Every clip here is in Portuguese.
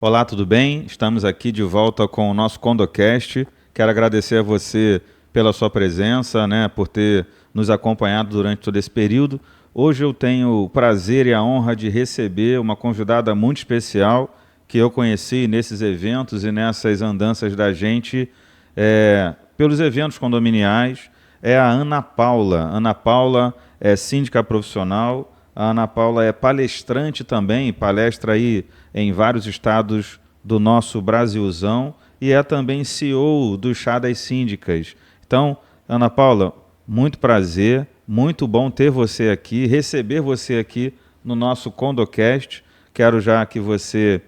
Olá, tudo bem? Estamos aqui de volta com o nosso Condocast. Quero agradecer a você pela sua presença, né, por ter nos acompanhado durante todo esse período. Hoje eu tenho o prazer e a honra de receber uma convidada muito especial que eu conheci nesses eventos e nessas andanças da gente pelos eventos condominiais. É a Ana Paula. Ana Paula é síndica profissional. A Ana Paula é palestrante também, palestra aí em vários estados do nosso Brasilzão e é também CEO do Chá das Síndicas. Então, Ana Paula, muito prazer, muito bom ter você aqui, receber você aqui no nosso Condocast. Quero já que você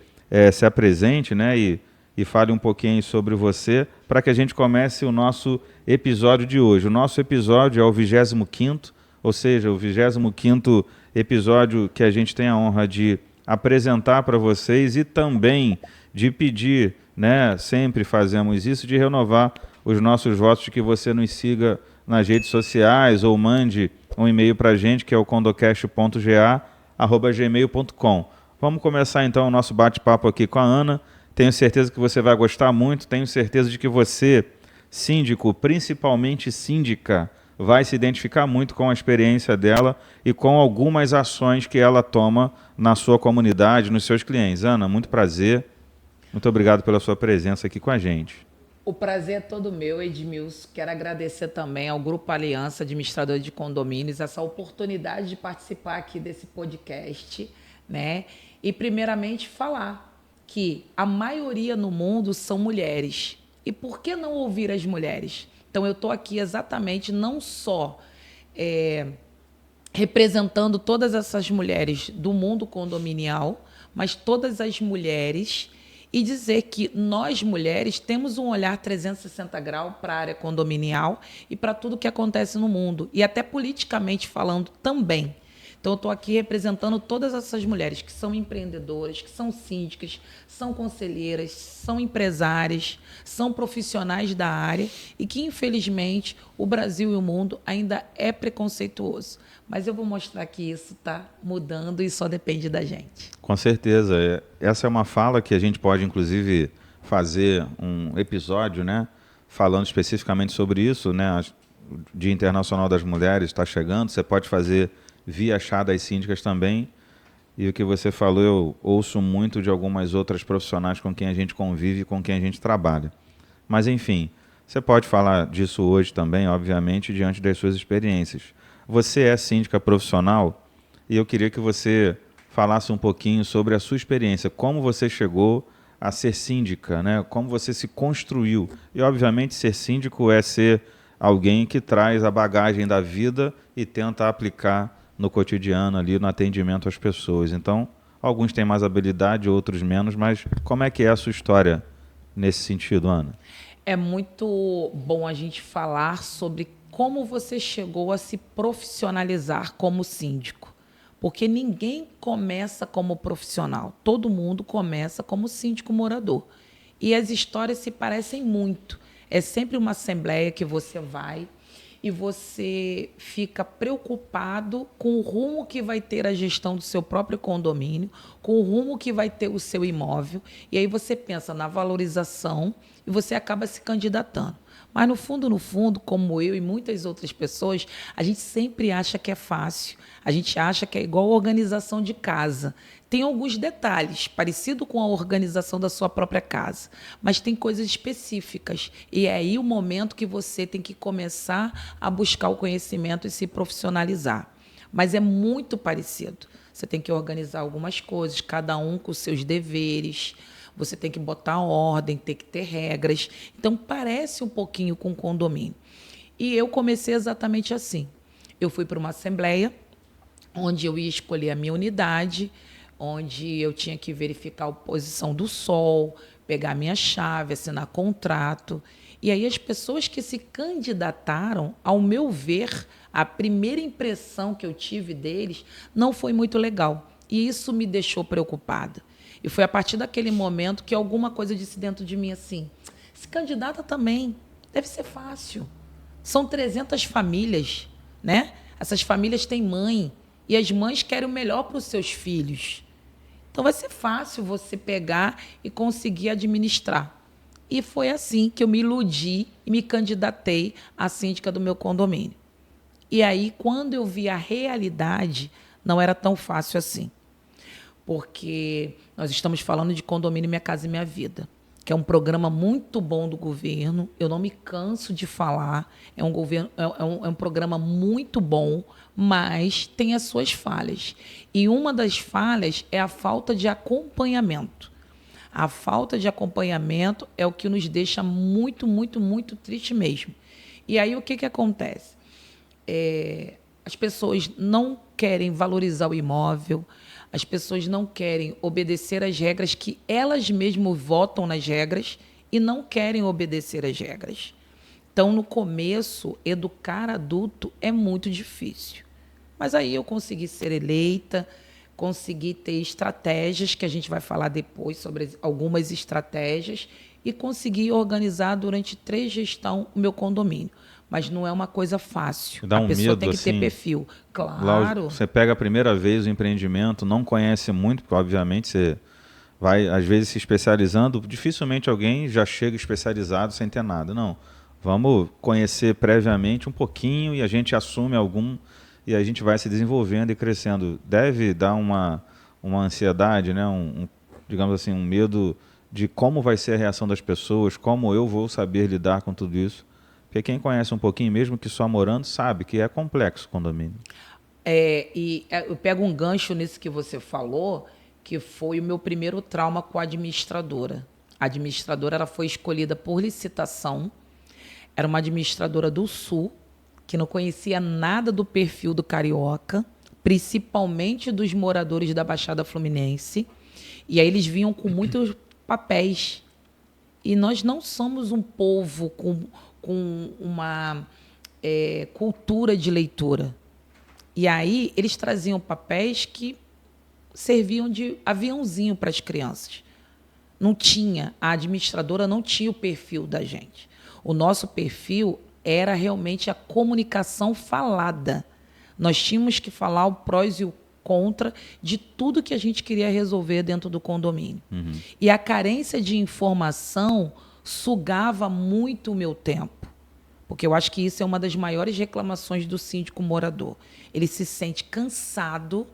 se apresente, né, e fale um pouquinho sobre você para que a gente comece o nosso episódio de hoje. O nosso episódio é o 25º, ou seja, o 25º episódio que a gente tem a honra de apresentar para vocês e também de pedir, né, sempre fazemos isso, de renovar os nossos votos de que você nos siga nas redes sociais ou mande um e-mail para a gente, que é o condocast.ga@gmail.com. Vamos começar então o nosso bate-papo aqui com a Ana. Tenho certeza que você vai gostar muito, tenho certeza de que você, síndico, principalmente síndica, vai se identificar muito com a experiência dela e com algumas ações que ela toma na sua comunidade, nos seus clientes. Ana, muito prazer. Muito obrigado pela sua presença aqui com a gente. O prazer é todo meu, Edmilson. Quero agradecer também ao Grupo Aliança Administrador de Condomínios essa oportunidade de participar aqui desse podcast, né? E primeiramente falar que a maioria no mundo são mulheres. E por que não ouvir as mulheres? Então eu estou aqui exatamente não só representando todas essas mulheres do mundo condominial, mas todas as mulheres, e dizer que nós, mulheres, temos um olhar 360 graus para a área condominial e para tudo que acontece no mundo, e até politicamente falando também. Então, eu estou aqui representando todas essas mulheres que são empreendedoras, que são síndicas, são conselheiras, são empresárias, são profissionais da área e que, infelizmente, o Brasil e o mundo ainda é preconceituoso. Mas eu vou mostrar que isso está mudando e só depende da gente. Com certeza. Essa é uma fala que a gente pode, inclusive, fazer um episódio, né, falando especificamente sobre isso, né? O Dia Internacional das Mulheres está chegando, você pode fazer via Chá das Síndicas também. E o que você falou, eu ouço muito de algumas outras profissionais com quem a gente convive, com quem a gente trabalha. Mas, enfim, você pode falar disso hoje também, obviamente, diante das suas experiências. Você é síndica profissional e eu queria que você falasse um pouquinho sobre a sua experiência, como você chegou a ser síndica, né? Como você se construiu. E, obviamente, ser síndico é ser alguém que traz a bagagem da vida e tenta aplicar no cotidiano, ali no atendimento às pessoas. Então, alguns têm mais habilidade, outros menos, mas como é que é a sua história nesse sentido, Ana? É muito bom a gente falar sobre como você chegou a se profissionalizar como síndico. Porque ninguém começa como profissional, todo mundo começa como síndico morador. E as histórias se parecem muito. É sempre uma assembleia que você vai e você fica preocupado com o rumo que vai ter a gestão do seu próprio condomínio, com o rumo que vai ter o seu imóvel, e aí você pensa na valorização e você acaba se candidatando. Mas no fundo, como eu e muitas outras pessoas, a gente sempre acha que é fácil, a gente acha que é igual a organização de casa. Tem alguns detalhes, parecido com a organização da sua própria casa, mas tem coisas específicas. E é aí o momento que você tem que começar a buscar o conhecimento e se profissionalizar. Mas é muito parecido. Você tem que organizar algumas coisas, cada um com os seus deveres. Você tem que botar ordem, tem que ter regras. Então, parece um pouquinho com condomínio. E eu comecei exatamente assim. Eu fui para uma assembleia, onde eu ia escolher a minha unidade, onde eu tinha que verificar a posição do sol, pegar a minha chave, assinar contrato. E aí as pessoas que se candidataram, ao meu ver, a primeira impressão que eu tive deles não foi muito legal. E isso me deixou preocupada. E foi a partir daquele momento que alguma coisa disse dentro de mim assim, se candidata também, deve ser fácil. São 300 famílias, né? Essas famílias têm mãe, e as mães querem o melhor para os seus filhos. Então vai ser fácil você pegar e conseguir administrar. E foi assim que eu me iludi e me candidatei à síndica do meu condomínio. E aí, quando eu vi a realidade, não era tão fácil assim. Porque nós estamos falando de Condomínio Minha Casa e Minha Vida, que é um programa muito bom do governo. Eu não me canso de falar. É um programa muito bom, mas tem as suas falhas. E uma das falhas é a falta de acompanhamento. A falta de acompanhamento é o que nos deixa muito, muito, muito triste mesmo. E aí o que acontece? As pessoas não querem valorizar o imóvel, as pessoas não querem obedecer às regras que elas mesmas votam nas regras e não querem obedecer às regras. Então, no começo, educar adulto é muito difícil. Mas aí eu consegui ser eleita, consegui ter estratégias, que a gente vai falar depois sobre algumas estratégias, e consegui organizar durante 3 gestões o meu condomínio. Mas não é uma coisa fácil. Dá A um pessoa medo, tem que ter assim, perfil. Lá Claro. você pega a primeira vez o empreendimento, não conhece muito, porque obviamente você vai, às vezes, se especializando. Dificilmente alguém já chega especializado sem ter nada. Não. Vamos conhecer previamente um pouquinho e a gente assume algum e a gente vai se desenvolvendo e crescendo. Deve dar uma ansiedade, né? Digamos assim, um medo de como vai ser a reação das pessoas, como eu vou saber lidar com tudo isso. Porque quem conhece um pouquinho, mesmo que só morando, sabe que é complexo o condomínio. Eu pego um gancho nisso que você falou, que foi o meu primeiro trauma com a administradora. A administradora ela foi escolhida por licitação. Era uma administradora do Sul, que não conhecia nada do perfil do carioca, principalmente dos moradores da Baixada Fluminense. E aí eles vinham com muitos papéis. E nós não somos um povo com uma cultura de leitura. E aí eles traziam papéis que serviam de aviãozinho para as crianças. A administradora não tinha o perfil da gente. O nosso perfil era realmente a comunicação falada. Nós tínhamos que falar o prós e o contra de tudo que a gente queria resolver dentro do condomínio. Uhum. E a carência de informação sugava muito o meu tempo. Porque eu acho que isso é uma das maiores reclamações do síndico morador. Ele se sente cansado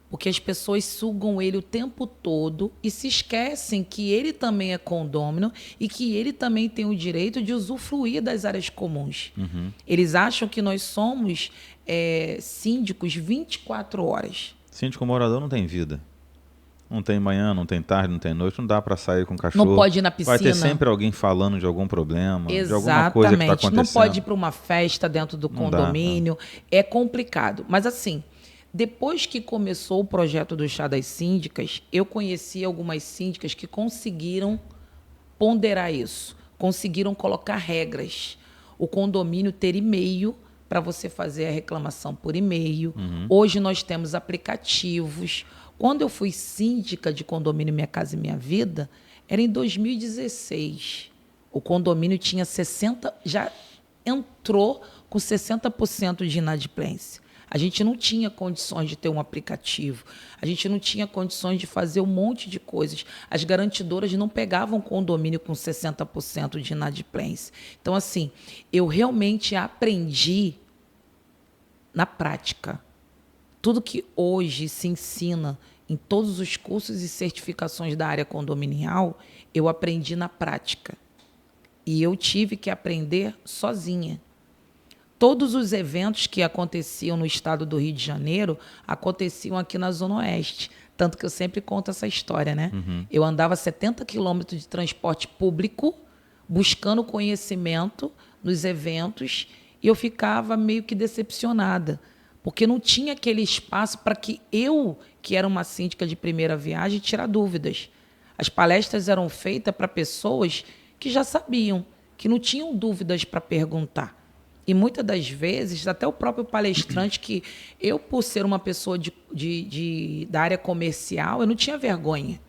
porque as pessoas sugam ele o tempo todo e se esquecem que ele também é condômino e que ele também tem o direito de usufruir das áreas comuns. Uhum. Eles acham que nós somos síndicos 24 horas. Síndico morador não tem vida. Não tem manhã, não tem tarde, não tem noite, não dá para sair com o cachorro. Não pode ir na piscina. Vai ter sempre alguém falando de algum problema, exatamente, de alguma coisa que está acontecendo. Não pode ir para uma festa dentro do condomínio. É complicado. Mas assim, depois que começou o projeto do Chá das Síndicas, eu conheci algumas síndicas que conseguiram ponderar isso, conseguiram colocar regras. O condomínio ter e-mail para você fazer a reclamação por e-mail. Uhum. Hoje nós temos aplicativos. Quando eu fui síndica de condomínio Minha Casa e Minha Vida, era em 2016. O condomínio tinha 60%, já entrou com 60% de inadimplência. A gente não tinha condições de ter um aplicativo. A gente não tinha condições de fazer um monte de coisas. As garantidoras não pegavam condomínio com 60% de inadimplência. Então, assim, eu realmente aprendi na prática. Tudo que hoje se ensina em todos os cursos e certificações da área condominial, eu aprendi na prática. E eu tive que aprender sozinha. Todos os eventos que aconteciam no estado do Rio de Janeiro aconteciam aqui na Zona Oeste. Tanto que eu sempre conto essa história, né? Uhum. Eu andava 70 quilômetros de transporte público, buscando conhecimento nos eventos, e eu ficava meio que decepcionada, porque não tinha aquele espaço para que eu, que era uma síndica de primeira viagem, tirar dúvidas. As palestras eram feitas para pessoas que já sabiam, que não tinham dúvidas para perguntar. E muitas das vezes, até o próprio palestrante, que eu, por ser uma pessoa da área comercial, eu não tinha vergonha.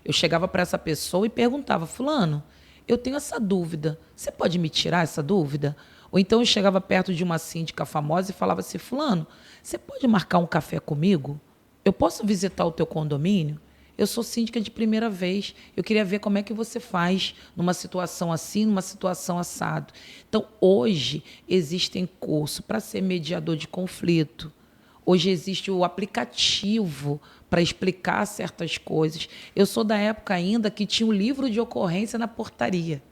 Eu chegava para essa pessoa e perguntava: fulano, eu tenho essa dúvida, você pode me tirar essa dúvida? Ou então eu chegava perto de uma síndica famosa e falava assim: fulano, você pode marcar um café comigo? Eu posso visitar o teu condomínio? eu sou síndica de primeira vez. Eu queria ver como é que você faz numa situação assim, numa situação assado. Então, hoje, existem cursos para ser mediador de conflito. Hoje existe o aplicativo para explicar certas coisas. Eu sou da época ainda que tinha um livro de ocorrência na portaria.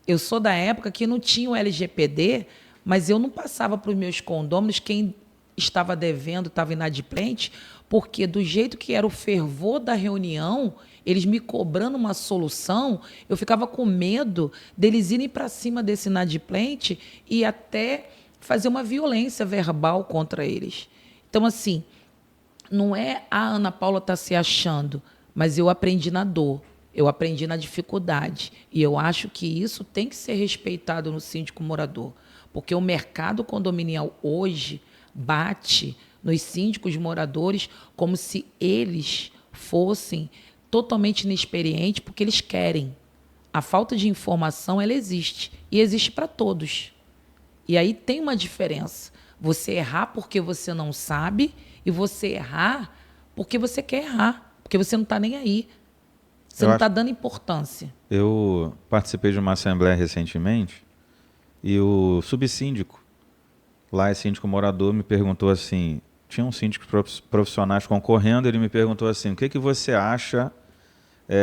Eu sou da época que não tinha o LGPD, mas eu não passava para os meus condôminos quem estava devendo, estava inadimplente, porque do jeito que era o fervor da reunião, eles me cobrando uma solução, eu ficava com medo deles irem para cima desse inadimplente e até fazer uma violência verbal contra eles. Então, assim, não é a Ana Paula estar se achando, mas eu aprendi na dor, eu aprendi na dificuldade. E eu acho que isso tem que ser respeitado no síndico morador, porque o mercado condominial hoje bate nos síndicos moradores como se eles fossem totalmente inexperientes, porque eles querem. A falta de informação, ela existe, e existe para todos. E aí tem uma diferença. Você errar porque você não sabe e você errar porque você quer errar, porque você não está nem aí. Você não está dando importância. Eu participei de uma assembleia recentemente e o subsíndico, lá é síndico morador, me perguntou assim, tinha um síndico profissionais concorrendo, ele me perguntou assim, o que você acha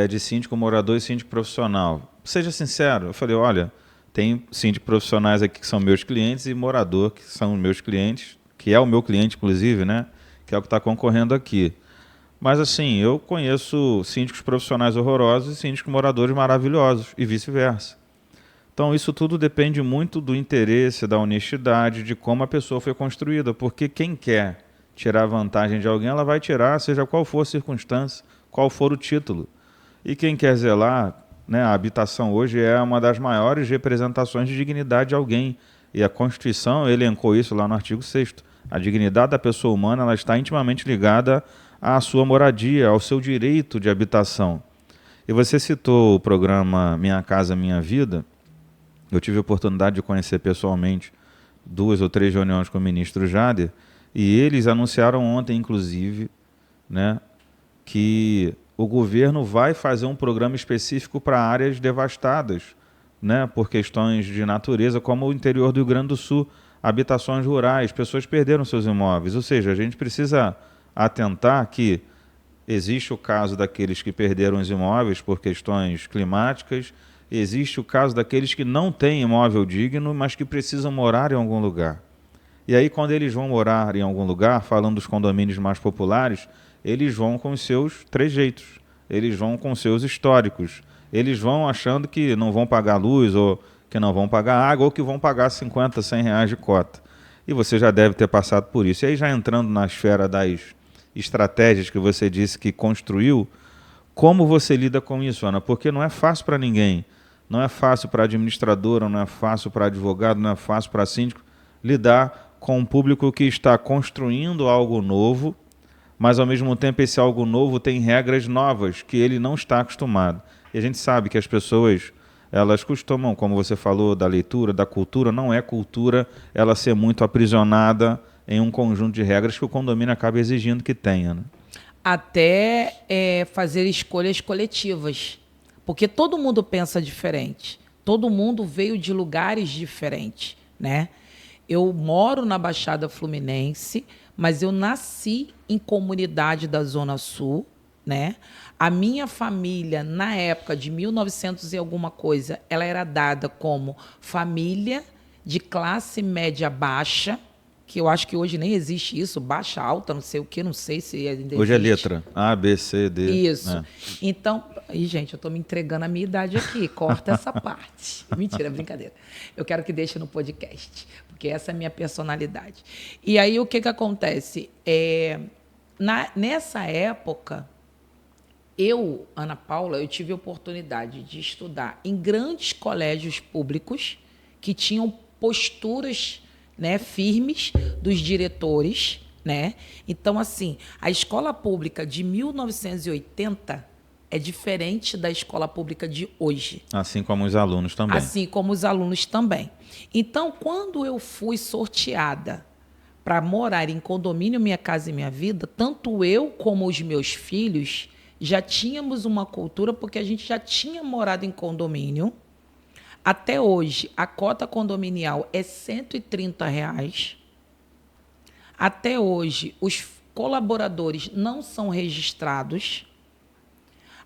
de síndico morador e síndico profissional? Seja sincero. Eu falei, olha, tem síndico profissionais aqui que são meus clientes e morador que são meus clientes, que é o meu cliente, inclusive, né? Que é o que está concorrendo aqui. Mas, assim, eu conheço síndicos profissionais horrorosos e síndicos moradores maravilhosos, e vice-versa. Então, isso tudo depende muito do interesse, da honestidade, de como a pessoa foi construída, porque quem quer tirar vantagem de alguém, ela vai tirar, seja qual for a circunstância, qual for o título. E quem quer zelar, né, a habitação hoje é uma das maiores representações de dignidade de alguém. E a Constituição elencou isso lá no artigo 6º. A dignidade da pessoa humana, ela está intimamente ligada à sua moradia, ao seu direito de habitação. E você citou o programa Minha Casa Minha Vida. Eu tive a oportunidade de conhecer pessoalmente 2 ou 3 reuniões com o ministro Jader, e eles anunciaram ontem, inclusive, né, que o governo vai fazer um programa específico para áreas devastadas, né, por questões de natureza, como o interior do Rio Grande do Sul, habitações rurais, pessoas perderam seus imóveis. Ou seja, a gente precisa atentar que existe o caso daqueles que perderam os imóveis por questões climáticas, existe o caso daqueles que não têm imóvel digno, mas que precisam morar em algum lugar. E aí, quando eles vão morar em algum lugar, falando dos condomínios mais populares, eles vão com os seus trejeitos, eles vão com os seus históricos, eles vão achando que não vão pagar luz, ou que não vão pagar água, ou que vão pagar 50, 100 reais de cota. E você já deve ter passado por isso. E aí, já entrando na esfera das estratégias que você disse que construiu, como você lida com isso, Ana? Porque não é fácil para ninguém. Não é fácil para administradora, não é fácil para advogado, não é fácil para síndico lidar com um público que está construindo algo novo, mas ao mesmo tempo esse algo novo tem regras novas que ele não está acostumado. E a gente sabe que as pessoas, elas costumam, como você falou, da leitura, da cultura, não é cultura ela ser muito aprisionada em um conjunto de regras que o condomínio acaba exigindo que tenha, né? Até fazer escolhas coletivas, porque todo mundo pensa diferente, todo mundo veio de lugares diferentes, né? Eu moro na Baixada Fluminense, mas eu nasci em comunidade da Zona Sul, né? A minha família, na época de 1900 e alguma coisa, ela era dada como família de classe média baixa, que eu acho que hoje nem existe isso, baixa, alta, não sei o que, não sei se ainda existe. Hoje é letra, A, B, C, D. Isso. É. Então, gente, eu estou me entregando a minha idade aqui, corta essa parte. Mentira, brincadeira. Eu quero que deixe no podcast, porque essa é a minha personalidade. E aí, o que acontece? Nessa época, eu, Ana Paula, eu tive a oportunidade de estudar em grandes colégios públicos que tinham posturas, né, firmes dos diretores, né? Então, assim, a escola pública de 1980 é diferente da escola pública de hoje. Assim como os alunos também. Assim como os alunos também. Então, quando eu fui sorteada para morar em condomínio Minha Casa e Minha Vida, tanto eu como os meus filhos já tínhamos uma cultura, porque a gente já tinha morado em condomínio. Até hoje, a cota condominial é R$ 130. Até hoje, os colaboradores não são registrados.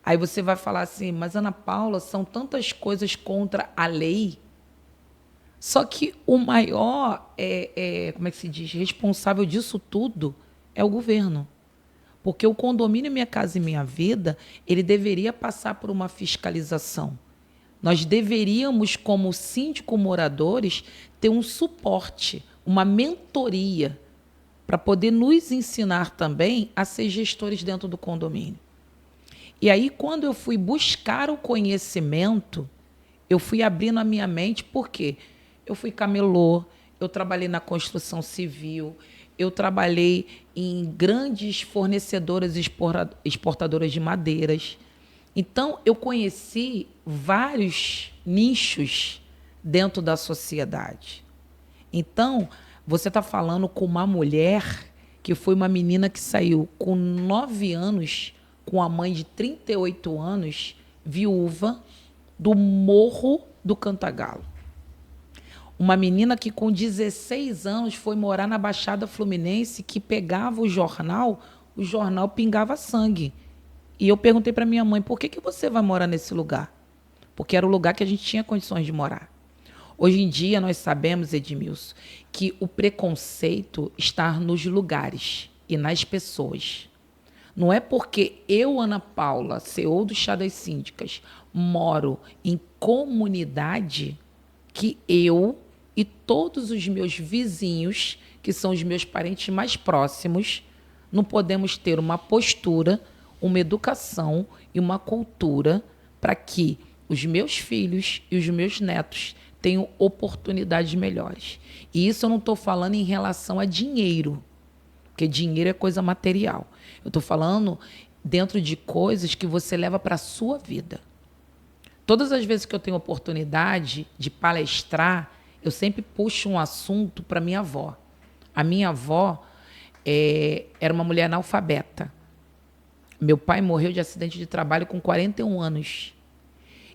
Aí você vai falar assim, mas Ana Paula, são tantas coisas contra a lei. Só que o maior, como é que se diz, responsável disso tudo é o governo. Porque o condomínio Minha Casa e Minha Vida, ele deveria passar por uma fiscalização. Nós deveríamos, como síndico moradores, ter um suporte, uma mentoria, para poder nos ensinar também a ser gestores dentro do condomínio. E aí, quando eu fui buscar o conhecimento, eu fui abrindo a minha mente, porque eu fui camelô, eu trabalhei na construção civil, eu trabalhei em grandes fornecedoras e exportadoras de madeiras. Então, eu conheci vários nichos dentro da sociedade. Então, você está falando com uma mulher que foi uma menina que saiu com 9 anos, com a mãe de 38 anos, viúva, do Morro do Cantagalo. Uma menina que com 16 anos foi morar na Baixada Fluminense, que pegava o jornal pingava sangue. E eu perguntei para minha mãe, por que você vai morar nesse lugar? Porque era o lugar que a gente tinha condições de morar. Hoje em dia, nós sabemos, Edmilson, que o preconceito está nos lugares e nas pessoas. Não é porque eu, Ana Paula, CEO do Chá das Síndicas, moro em comunidade que eu e todos os meus vizinhos, que são os meus parentes mais próximos, não podemos ter uma postura, uma educação e uma cultura para que os meus filhos e os meus netos tenham oportunidades melhores. E isso eu não estou falando em relação a dinheiro, porque dinheiro é coisa material. Eu estou falando dentro de coisas que você leva para a sua vida. Todas as vezes que eu tenho oportunidade de palestrar, eu sempre puxo um assunto para minha avó. A minha avó era uma mulher analfabeta. Meu pai morreu de acidente de trabalho com 41 anos.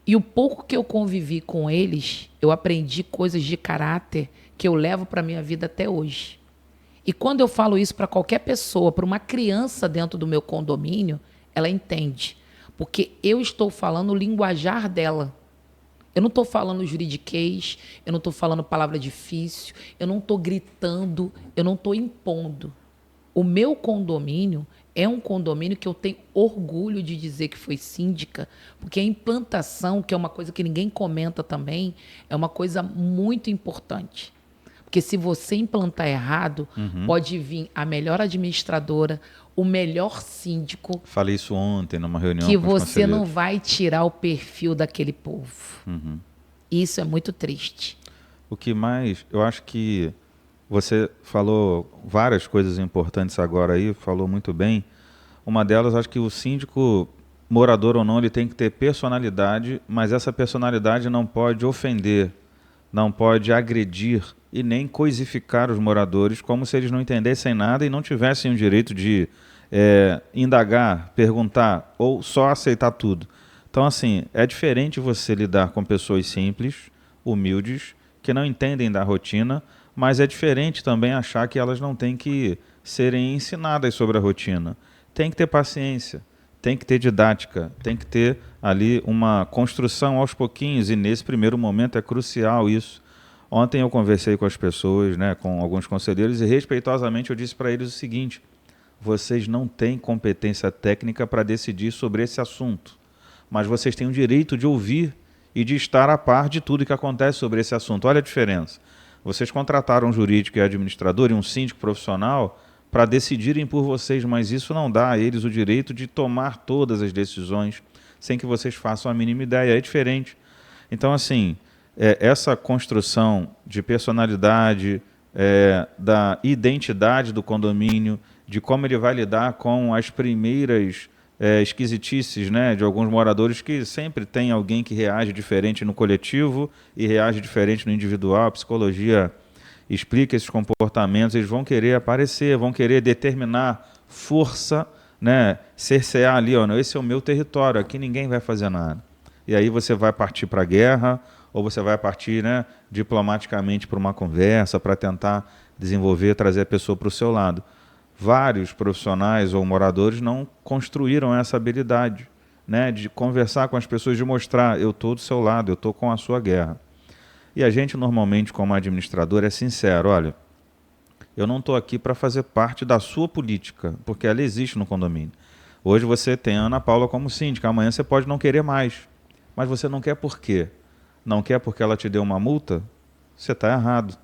E o pouco que eu convivi com eles, eu aprendi coisas de caráter que eu levo para a minha vida até hoje. E quando eu falo isso para qualquer pessoa, para uma criança dentro do meu condomínio, ela entende. Porque eu estou falando o linguajar dela. Eu não estou falando juridiquês, eu não estou falando palavra difícil, eu não estou gritando, eu não estou impondo. O meu condomínio é um condomínio que eu tenho orgulho de dizer que foi síndica, porque a implantação, que é uma coisa que ninguém comenta também, é uma coisa muito importante. Porque se você implantar errado, pode vir a melhor administradora, o melhor síndico. Falei isso ontem numa reunião que com os você conselheiros. não vai tirar o perfil daquele povo. Isso é muito triste. O que mais, eu acho que você falou várias coisas importantes agora aí, falou muito bem. Uma delas, acho que o síndico, morador ou não, ele tem que ter personalidade, mas essa personalidade não pode ofender, não pode agredir e nem coisificar os moradores, como se eles não entendessem nada e não tivessem o direito de indagar, perguntar ou só aceitar tudo. Então, assim, é diferente você lidar com pessoas simples, humildes, que não entendem da rotina, mas é diferente também achar que elas não têm que serem ensinadas sobre a rotina. Tem que ter paciência, tem que ter didática, tem que ter ali uma construção aos pouquinhos, e nesse primeiro momento é crucial isso. Ontem eu conversei com as pessoas, né, com alguns conselheiros, e respeitosamente eu disse para eles o seguinte: vocês não têm competência técnica para decidir sobre esse assunto, mas vocês têm o direito de ouvir e de estar a par de tudo que acontece sobre esse assunto. Olha a diferença. Vocês contrataram um jurídico e administrador e um síndico profissional para decidirem por vocês, mas isso não dá a eles o direito de tomar todas as decisões sem que vocês façam a mínima ideia. É diferente. Então, assim, essa construção de personalidade, da identidade do condomínio, de como ele vai lidar com as primeiras esquisitices, né, de alguns moradores, que sempre tem alguém que reage diferente no coletivo e reage diferente no individual. A psicologia explica esses comportamentos, eles vão querer aparecer, vão querer determinar força né, cercear ali, ó, esse é o meu território, aqui ninguém vai fazer nada. E aí você vai partir para a guerra, ou você vai partir, né, diplomaticamente para uma conversa, para tentar desenvolver, trazer a pessoa para o seu lado. Vários profissionais ou moradores não construíram essa habilidade, né, de conversar com as pessoas, de mostrar, eu estou do seu lado, eu estou com a sua guerra. E a gente, normalmente, como administrador, é sincero, olha, eu não estou aqui para fazer parte da sua política, porque ela existe no condomínio. Hoje você tem a Ana Paula como síndica, amanhã você pode não querer mais. Mas você não quer por quê? Não quer porque ela te deu uma multa? Você está errado.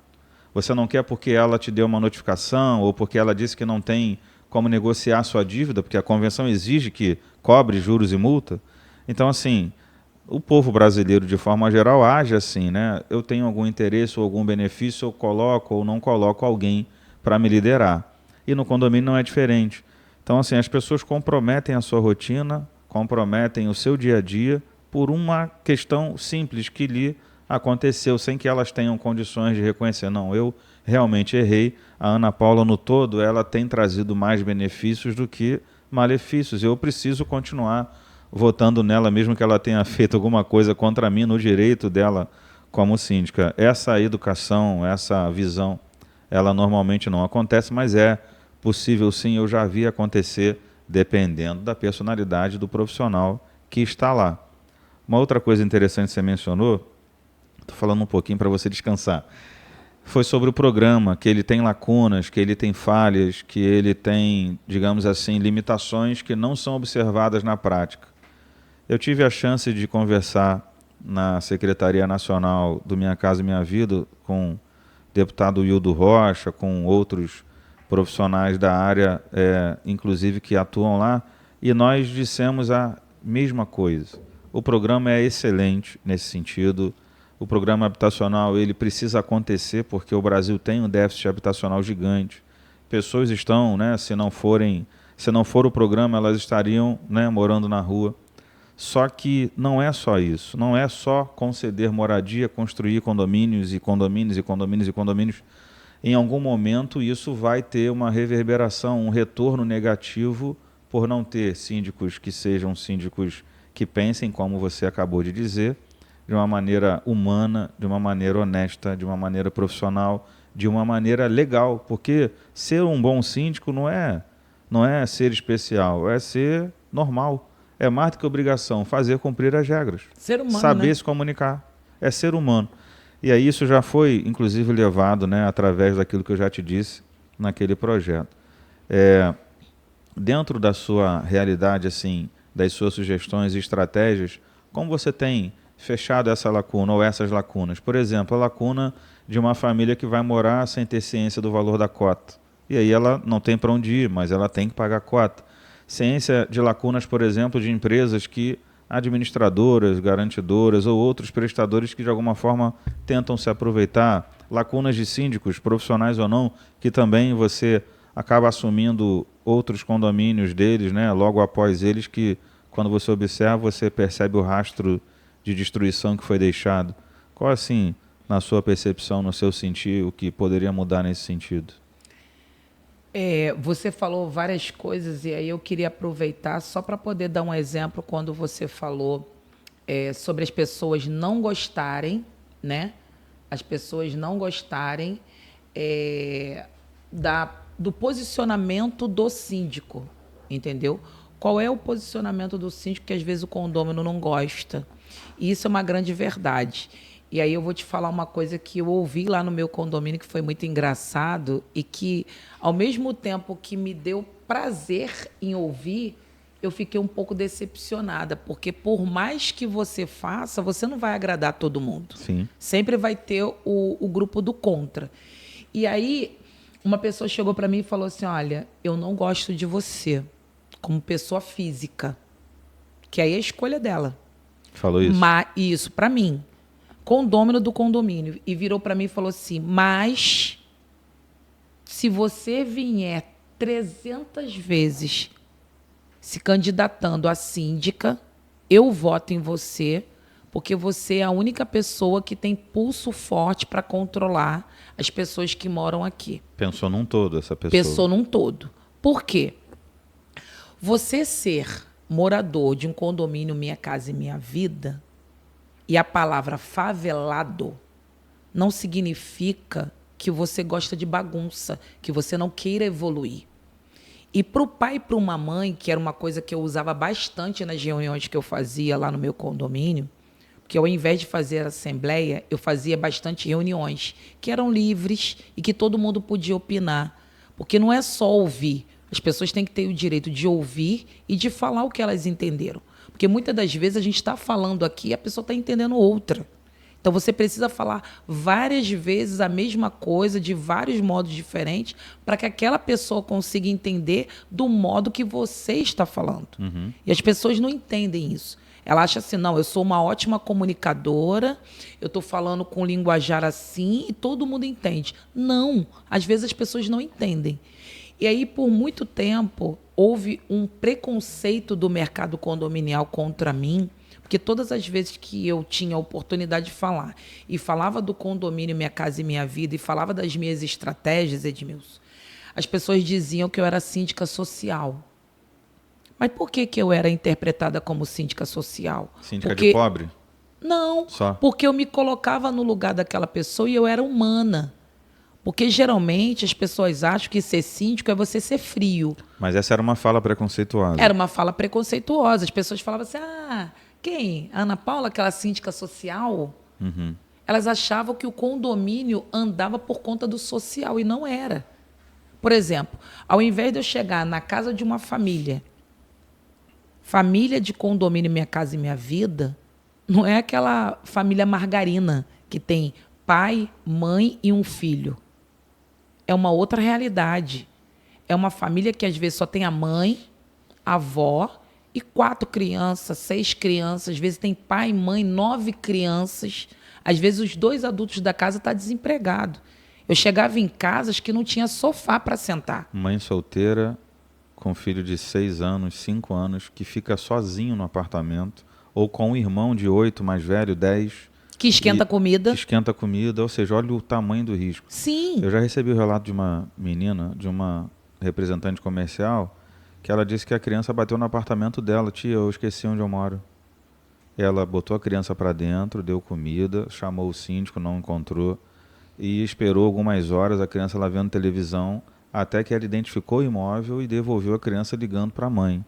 Você não quer porque ela te deu uma notificação ou porque ela disse que não tem como negociar a sua dívida, porque a convenção exige que cobre juros e multa? Então, assim, o povo brasileiro, de forma geral, age assim, né? Eu tenho algum interesse ou algum benefício, eu coloco ou não coloco alguém para me liderar. E no condomínio não é diferente. Então, assim, as pessoas comprometem a sua rotina, comprometem o seu dia a dia por uma questão simples que lhe aconteceu, sem que elas tenham condições de reconhecer. Não, eu realmente errei. A Ana Paula, no todo, ela tem trazido mais benefícios do que malefícios. Eu preciso continuar votando nela, mesmo que ela tenha feito alguma coisa contra mim, no direito dela como síndica. Essa educação, essa visão, ela normalmente não acontece, mas é possível sim, eu já vi acontecer, dependendo da personalidade do profissional que está lá. Uma outra coisa interessante que você mencionou, estou falando um pouquinho para você descansar, foi sobre o programa, que ele tem lacunas, que ele tem falhas, que ele tem, digamos assim, limitações que não são observadas na prática. Eu tive a chance de conversar na Secretaria Nacional do Minha Casa Minha Vida com o deputado Wildo Rocha, com outros profissionais da área, inclusive que atuam lá, e nós dissemos a mesma coisa. O programa é excelente nesse sentido. O programa habitacional ele precisa acontecer porque o Brasil tem um déficit habitacional gigante. Pessoas estão, né, se não for o programa, elas estariam, né, morando na rua. Só que não é só isso, não é só conceder moradia, construir condomínios e condomínios e condomínios e condomínios. Em algum momento isso vai ter uma reverberação, um retorno negativo por não ter síndicos que sejam síndicos que pensem, como você acabou de dizer, de uma maneira humana, de uma maneira honesta, de uma maneira profissional, de uma maneira legal. Porque ser um bom síndico não é ser especial, é ser normal. É mais do que obrigação, fazer cumprir as regras. Ser humano, saber, né? se comunicar. É ser humano. E aí isso já foi, inclusive, levado, né, através daquilo que eu já te disse naquele projeto. Dentro da sua realidade, assim, das suas sugestões e estratégias, como você tem fechado essa lacuna ou essas lacunas? Por exemplo, a lacuna de uma família que vai morar sem ter ciência do valor da cota. E aí ela não tem para onde ir, mas ela tem que pagar a cota. Ciência de lacunas, por exemplo, de empresas que administradoras, garantidoras ou outros prestadores que de alguma forma tentam se aproveitar. Lacunas de síndicos, profissionais ou não, que também você acaba assumindo outros condomínios deles, né, logo após eles, que quando você observa, você percebe o rastro de destruição que foi deixado. Qual, assim, na sua percepção, no seu sentir, o que poderia mudar nesse sentido? Você falou várias coisas e aí eu queria aproveitar só para poder dar um exemplo quando você falou sobre as pessoas não gostarem, né? As pessoas não gostarem do posicionamento do síndico, entendeu? Qual é o posicionamento do síndico que às vezes o condômino não gosta? E isso é uma grande verdade. E aí eu vou te falar uma coisa que eu ouvi lá no meu condomínio que foi muito engraçado e que, ao mesmo tempo que me deu prazer em ouvir, eu fiquei um pouco decepcionada, porque por mais que você faça, você não vai agradar todo mundo. Sim. Sempre vai ter o grupo do contra. E aí uma pessoa chegou para mim e falou assim, olha, eu não gosto de você como pessoa física, que aí é a escolha dela. Falou isso? Isso, para mim. Condômino do condomínio. E virou para mim e falou assim, mas se você vier 300 vezes se candidatando a síndica, eu voto em você, porque você é a única pessoa que tem pulso forte para controlar as pessoas que moram aqui. Pensou num todo essa pessoa. Pensou num todo. Por quê? Você ser morador de um condomínio Minha Casa e Minha Vida, e a palavra favelado não significa que você gosta de bagunça, que você não queira evoluir. E para o pai e para uma mãe, que era uma coisa que eu usava bastante nas reuniões que eu fazia lá no meu condomínio, porque ao invés de fazer assembleia, eu fazia bastante reuniões, que eram livres e que todo mundo podia opinar. Porque não é só ouvir, as pessoas têm que ter o direito de ouvir e de falar o que elas entenderam. Porque muitas das vezes a gente está falando aqui e a pessoa está entendendo outra. Então você precisa falar várias vezes a mesma coisa, de vários modos diferentes, para que aquela pessoa consiga entender do modo que você está falando. E as pessoas não entendem isso. Ela acha assim, não, eu sou uma ótima comunicadora, eu estou falando com linguajar assim e todo mundo entende. Não, às vezes as pessoas não entendem. E aí, por muito tempo, houve um preconceito do mercado condominial contra mim, porque todas as vezes que eu tinha a oportunidade de falar, e falava do condomínio Minha Casa e Minha Vida, e falava das minhas estratégias, Edmilson, as pessoas diziam que eu era síndica social. Mas por que eu era interpretada como síndica social? Síndica de pobre? Não, Só. porque eu me colocava no lugar daquela pessoa e eu era humana. Porque geralmente as pessoas acham que ser síndico é você ser frio. Mas essa era uma fala preconceituosa. Era uma fala preconceituosa. As pessoas falavam assim, quem? A Ana Paula, aquela síndica social? Elas achavam que o condomínio andava por conta do social e não era. Por exemplo, ao invés de eu chegar na casa de uma família de condomínio Minha Casa e Minha Vida, não é aquela família margarina que tem pai, mãe e um filho. É uma outra realidade. É uma família que às vezes só tem a mãe, a avó e 4 crianças, 6 crianças. Às vezes tem pai, mãe, 9 crianças. Às vezes os 2 adultos da casa estão desempregados. Eu chegava em casas que não tinha sofá para sentar. Mãe solteira com filho de 6 anos, 5 anos, que fica sozinho no apartamento, ou com um irmão de 8, mais velho, 10. Que esquenta comida. Que esquenta comida, ou seja, olha o tamanho do risco. Sim. Eu já recebi o relato de uma menina, de uma representante comercial, que ela disse que a criança bateu no apartamento dela. Tia, eu esqueci onde eu moro. Ela botou a criança para dentro, deu comida, chamou o síndico, não encontrou, e esperou algumas horas, a criança lá vendo televisão, até que ela identificou o imóvel e devolveu a criança ligando para a mãe.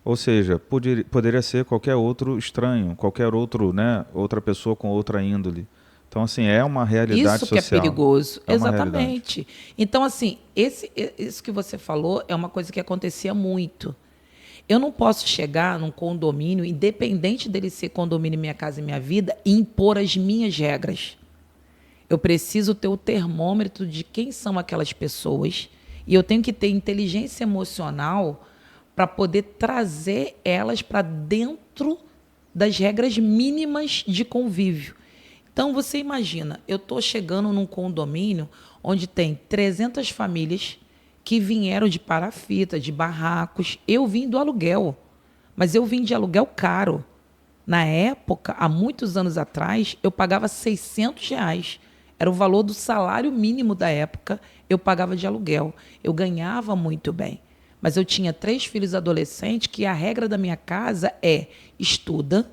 Ou seja, poderia ser qualquer outro estranho, qualquer outro, né, outra pessoa com outra índole. Então, assim, é uma realidade social. Isso que é perigoso. Exatamente. Então, assim, isso que você falou é uma coisa que acontecia muito. Eu não posso chegar num condomínio, independente dele ser condomínio Minha Casa e Minha Vida, e impor as minhas regras. Eu preciso ter o termômetro de quem são aquelas pessoas e eu tenho que ter inteligência emocional para poder trazer elas para dentro das regras mínimas de convívio. Então, você imagina, eu estou chegando num condomínio onde tem 300 famílias que vieram de parafita, de barracos. Eu vim do aluguel, mas eu vim de aluguel caro. Na época, há muitos anos atrás, eu pagava R$600. Era o valor do salário mínimo da época, eu pagava de aluguel. Eu ganhava muito bem. Mas eu tinha 3 filhos adolescentes que a regra da minha casa é estuda,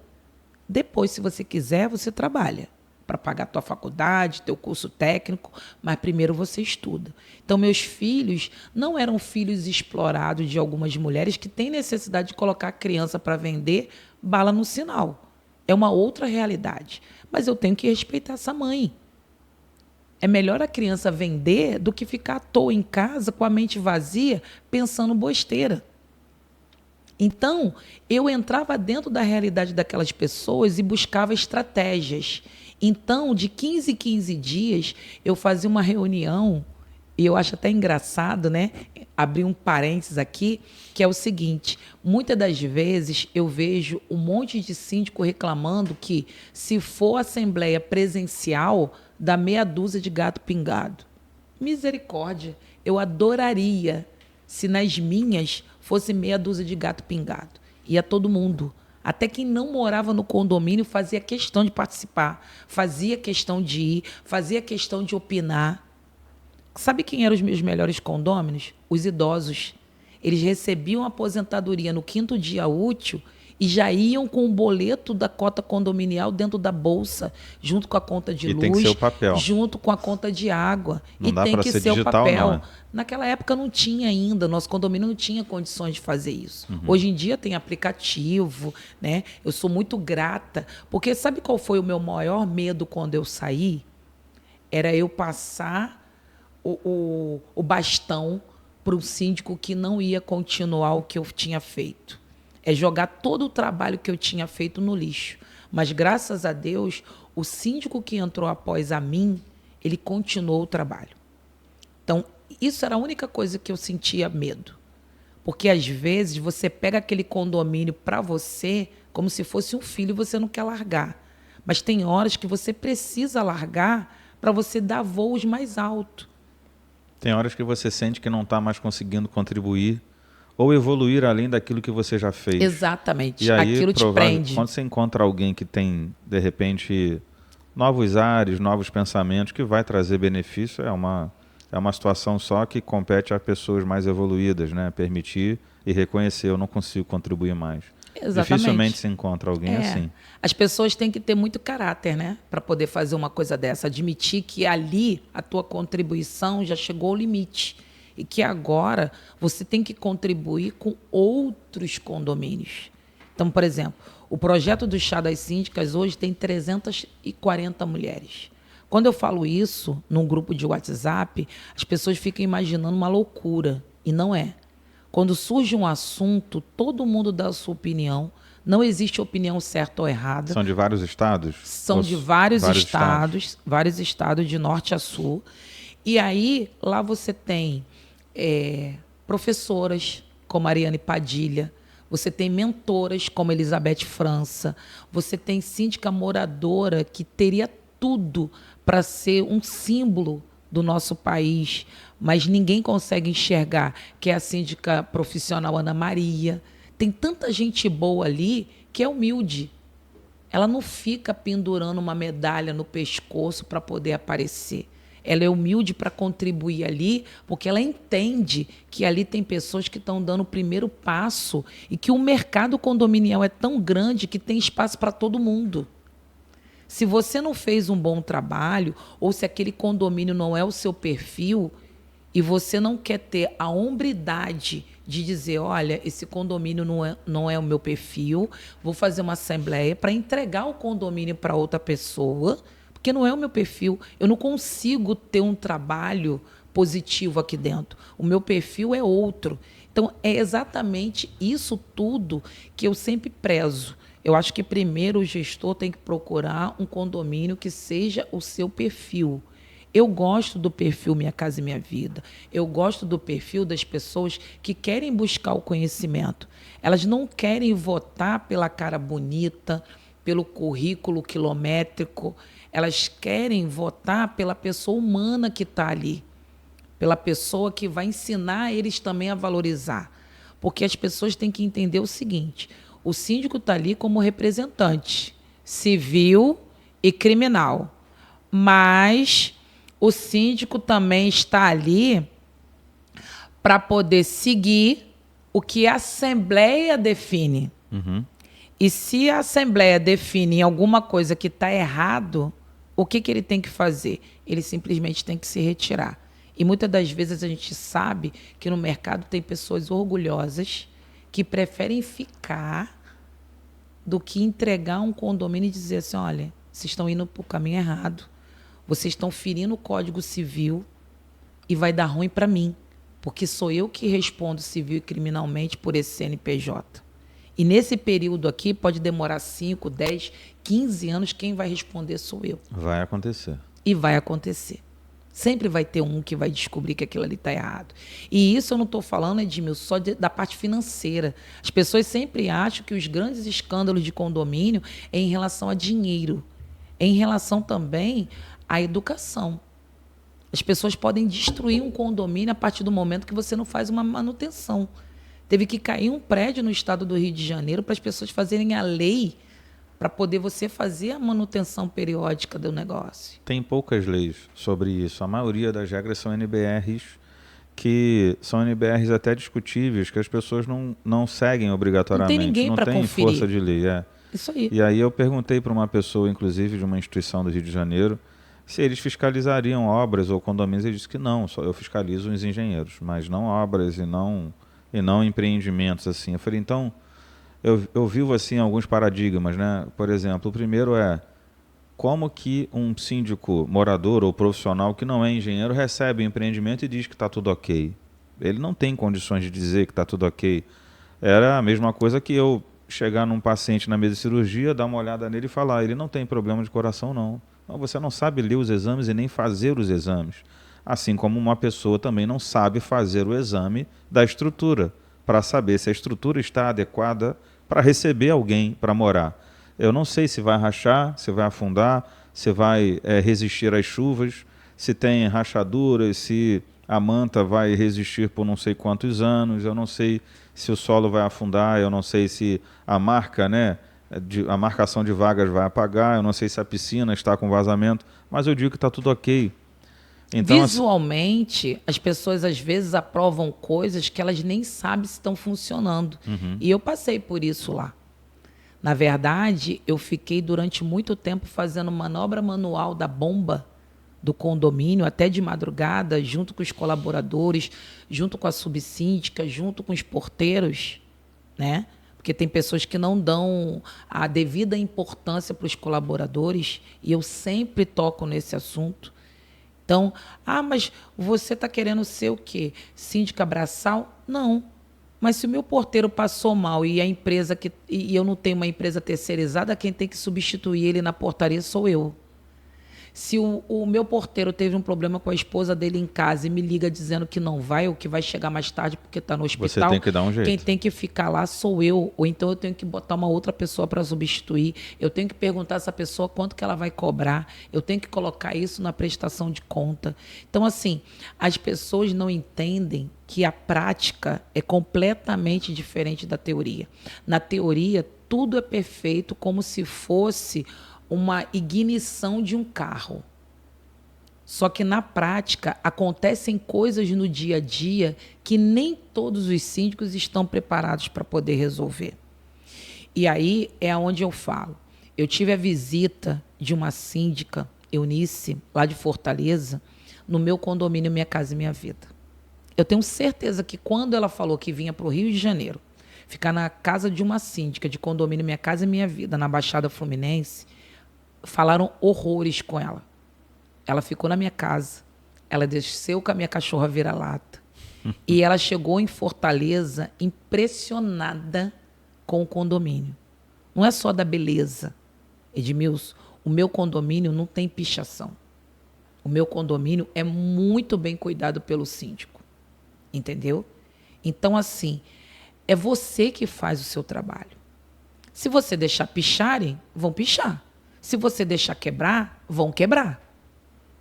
depois, se você quiser, você trabalha para pagar a tua faculdade, teu curso técnico, mas primeiro você estuda. Então, meus filhos não eram filhos explorados de algumas mulheres que têm necessidade de colocar a criança para vender bala no sinal. É uma outra realidade. Mas eu tenho que respeitar essa mãe. É melhor a criança vender do que ficar à toa em casa com a mente vazia, pensando besteira. Então, eu entrava dentro da realidade daquelas pessoas e buscava estratégias. Então, de 15 em 15 dias, eu fazia uma reunião, e eu acho até engraçado, né? Abrir um parênteses aqui, que é o seguinte: muitas das vezes eu vejo um monte de síndico reclamando que, se for assembleia presencial, dá meia dúzia de gato pingado. Misericórdia, eu adoraria se nas minhas fosse meia dúzia de gato pingado. Ia todo mundo. Até quem não morava no condomínio fazia questão de participar, fazia questão de ir, fazia questão de opinar. Sabe quem eram os meus melhores condôminos? Os idosos. eles recebiam a aposentadoria no 5º dia útil e já iam com o boleto da cota condominial dentro da bolsa, junto com a conta de luz, tem que ser o papel. junto com a conta de água. Não dá tem pra que ser ser o digital, papel. não, é? Naquela época não tinha ainda, nosso condomínio não tinha condições de fazer isso. Hoje em dia tem aplicativo, né? Eu sou muito grata, porque sabe qual foi o meu maior medo quando eu saí? Era eu passar o bastão para um síndico que não ia continuar o que eu tinha feito. É jogar todo o trabalho que eu tinha feito no lixo. Mas, graças a Deus, o síndico que entrou após a mim, ele continuou o trabalho. Então, isso era a única coisa que eu sentia medo. Porque, às vezes, você pega aquele condomínio para você como se fosse um filho e você não quer largar. Mas tem horas que você precisa largar para você dar voos mais altos. Tem horas que você sente que não está mais conseguindo contribuir ou evoluir além daquilo que você já fez. Exatamente. E aí, Aquilo te prende. quando você encontra alguém que tem, de repente, novos ares, novos pensamentos, que vai trazer benefício, é uma situação só que compete a pessoas mais evoluídas, né? Permitir e reconhecer, eu não consigo contribuir mais. Exatamente. Dificilmente se encontra alguém assim. As pessoas têm que ter muito caráter, né? Para poder fazer uma coisa dessa. Admitir que ali a tua contribuição já chegou ao limite. E que agora você tem que contribuir com outros condomínios. Então, por exemplo, o projeto do Chá das Síndicas hoje tem 340 mulheres. Quando eu falo isso num grupo de WhatsApp, as pessoas ficam imaginando uma loucura. E não é. Quando surge um assunto, todo mundo dá a sua opinião. Não existe opinião certa ou errada. São de vários estados? São de vários estados, de norte a sul. E aí, lá você tem professoras, como Ariane Padilha, você tem mentoras, como Elizabeth França, você tem síndica moradora, que teria tudo para ser um símbolo do nosso país, mas ninguém consegue enxergar, que é a síndica profissional Ana Maria. Tem tanta gente boa ali que é humilde. Ela não fica pendurando uma medalha no pescoço para poder aparecer. Ela é humilde para contribuir ali, porque ela entende que ali tem pessoas que estão dando o primeiro passo e que o mercado condominial é tão grande que tem espaço para todo mundo. Se você não fez um bom trabalho, ou se aquele condomínio não é o seu perfil, e você não quer ter a hombridade de dizer, olha, esse condomínio não é o meu perfil, vou fazer uma assembleia para entregar o condomínio para outra pessoa, porque não é o meu perfil. Eu não consigo ter um trabalho positivo aqui dentro. O meu perfil é outro. Então, é exatamente isso tudo que eu sempre prezo. Eu acho que primeiro o gestor tem que procurar um condomínio que seja o seu perfil. Eu gosto do perfil Minha Casa e Minha Vida. Eu gosto do perfil das pessoas que querem buscar o conhecimento. Elas não querem votar pela cara bonita, pelo currículo quilométrico. Elas querem votar pela pessoa humana que está ali, pela pessoa que vai ensinar eles também a valorizar. Porque as pessoas têm que entender o seguinte, o síndico está ali como representante civil e criminal, mas o síndico também está ali para poder seguir o que a Assembleia define. Uhum. E se a Assembleia define alguma coisa que está errado, o que ele tem que fazer? Ele simplesmente tem que se retirar. E muitas das vezes a gente sabe que no mercado tem pessoas orgulhosas que preferem ficar do que entregar um condomínio e dizer assim, olha, vocês estão indo para o caminho errado, vocês estão ferindo o Código Civil e vai dar ruim para mim, porque sou eu que respondo civil e criminalmente por esse CNPJ. E nesse período aqui pode demorar 5, 10, 15 anos, quem vai responder sou eu. Vai acontecer. E vai acontecer. Sempre vai ter um que vai descobrir que aquilo ali está errado. E isso eu não estou falando, Edmilson, só da parte financeira. As pessoas sempre acham que os grandes escândalos de condomínio é em relação a dinheiro. É em relação também à educação. As pessoas podem destruir um condomínio a partir do momento que você não faz uma manutenção. Teve que cair um prédio no estado do Rio de Janeiro para as pessoas fazerem a lei para poder você fazer a manutenção periódica do negócio. Tem poucas leis sobre isso. A maioria das regras são NBRs que são NBRs até discutíveis, que as pessoas não seguem obrigatoriamente. Não tem ninguém para conferir. Força de lei. Isso aí. E aí eu perguntei para uma pessoa, inclusive de uma instituição do Rio de Janeiro, se eles fiscalizariam obras ou condomínios. Ele disse que não, só eu fiscalizo os engenheiros, mas não obras e não empreendimentos. Assim. Eu falei, então, eu vivo assim alguns paradigmas, né? Por exemplo, o primeiro é como que um síndico morador ou profissional que não é engenheiro recebe um empreendimento e diz que está tudo ok. Ele não tem condições de dizer que está tudo ok. Era a mesma coisa que eu chegar num paciente na mesa de cirurgia, dar uma olhada nele e falar, ele não tem problema de coração não. Não, você não sabe ler os exames e nem fazer os exames. Assim como uma pessoa também não sabe fazer o exame da estrutura, para saber se a estrutura está adequada para receber alguém para morar. Eu não sei se vai rachar, se vai afundar, se vai resistir às chuvas, se tem rachaduras, se a manta vai resistir por não sei quantos anos, eu não sei se o solo vai afundar, eu não sei se a marca, né, a marcação de vagas vai apagar, eu não sei se a piscina está com vazamento, mas eu digo que está tudo ok. Então, visualmente, as pessoas às vezes aprovam coisas que elas nem sabem se estão funcionando. Uhum. E eu passei por isso lá. Na verdade, eu fiquei durante muito tempo fazendo manobra manual da bomba do condomínio, até de madrugada, junto com os colaboradores, junto com a subsíndica, junto com os porteiros, né? Porque tem pessoas que não dão a devida importância para os colaboradores, e eu sempre toco nesse assunto. Então, mas você está querendo ser o quê? Síndica braçal? Não. Mas se o meu porteiro passou mal e eu não tenho uma empresa terceirizada, quem tem que substituir ele na portaria sou eu. Se o meu porteiro teve um problema com a esposa dele em casa e me liga dizendo que não vai ou que vai chegar mais tarde porque está no hospital, você tem que dar um jeito. Quem tem que ficar lá sou eu. Ou então eu tenho que botar uma outra pessoa para substituir. Eu tenho que perguntar a essa pessoa quanto que ela vai cobrar. Eu tenho que colocar isso na prestação de conta. Então, assim, as pessoas não entendem que a prática é completamente diferente da teoria. Na teoria, tudo é perfeito como se fosse uma ignição de um carro. Só que na prática acontecem coisas no dia a dia que nem todos os síndicos estão preparados para poder resolver. E aí é onde eu falo. Eu tive a visita de uma síndica, Eunice, lá de Fortaleza, no meu condomínio Minha Casa e Minha Vida. Eu tenho certeza que quando ela falou que vinha para o Rio de Janeiro, ficar na casa de uma síndica de condomínio Minha Casa e Minha Vida, na Baixada Fluminense, falaram horrores com ela. Ela ficou na minha casa, ela desceu com a minha cachorra vira-lata e ela chegou em Fortaleza impressionada com o condomínio. Não é só da beleza, Edmilson, o meu condomínio não tem pichação. O meu condomínio é muito bem cuidado pelo síndico, entendeu? Então, assim, é você que faz o seu trabalho. Se você deixar picharem, vão pichar. Se você deixar quebrar, vão quebrar.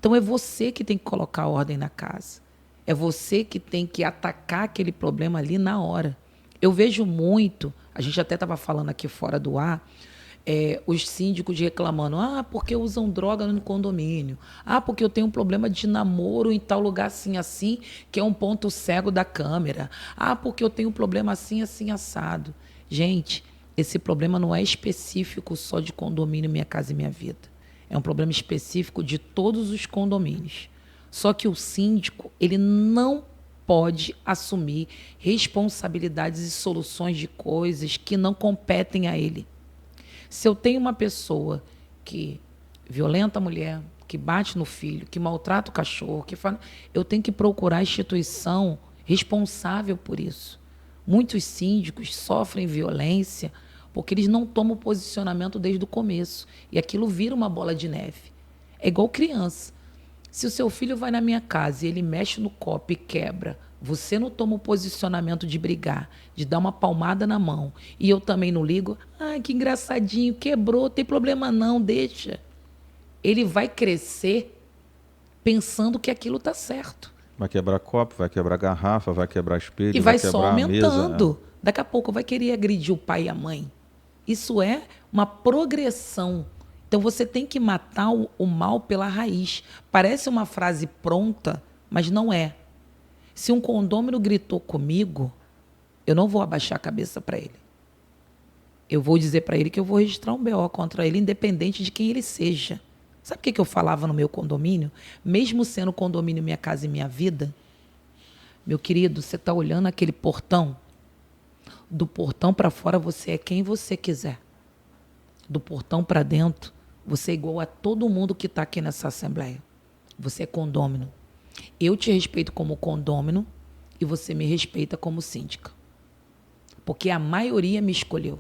Então é você que tem que colocar a ordem na casa. É você que tem que atacar aquele problema ali na hora. Eu vejo muito, a gente até estava falando aqui fora do ar, os síndicos reclamando, porque usam droga no condomínio, porque eu tenho um problema de namoro em tal lugar assim, assim, que é um ponto cego da câmera, porque eu tenho um problema assim, assim, assado. Gente, esse problema não é específico só de condomínio Minha Casa e Minha Vida. É um problema específico de todos os condomínios. Só que o síndico, ele não pode assumir responsabilidades e soluções de coisas que não competem a ele. Se eu tenho uma pessoa que violenta a mulher, que bate no filho, que maltrata o cachorro, eu tenho que procurar a instituição responsável por isso. Muitos síndicos sofrem violência porque eles não tomam posicionamento desde o começo. E aquilo vira uma bola de neve. É igual criança. Se o seu filho vai na minha casa e ele mexe no copo e quebra, você não toma o posicionamento de brigar, de dar uma palmada na mão, e eu também não ligo, que engraçadinho, quebrou, tem problema não, deixa. Ele vai crescer pensando que aquilo está certo. Vai quebrar copo, vai quebrar garrafa, vai quebrar espelho, e vai só aumentando. Mesa. Daqui a pouco vai querer agredir o pai e a mãe. Isso é uma progressão. Então você tem que matar o mal pela raiz. Parece uma frase pronta, mas não é. Se um condômino gritou comigo, eu não vou abaixar a cabeça para ele. Eu vou dizer para ele que eu vou registrar um BO contra ele, independente de quem ele seja. Sabe o que eu falava no meu condomínio? Mesmo sendo condomínio Minha Casa e Minha Vida, meu querido, você está olhando aquele portão? Do portão para fora você é quem você quiser. Do portão para dentro, você é igual a todo mundo que está aqui nessa assembleia. Você é condômino. Eu te respeito como condômino e você me respeita como síndica. Porque a maioria me escolheu.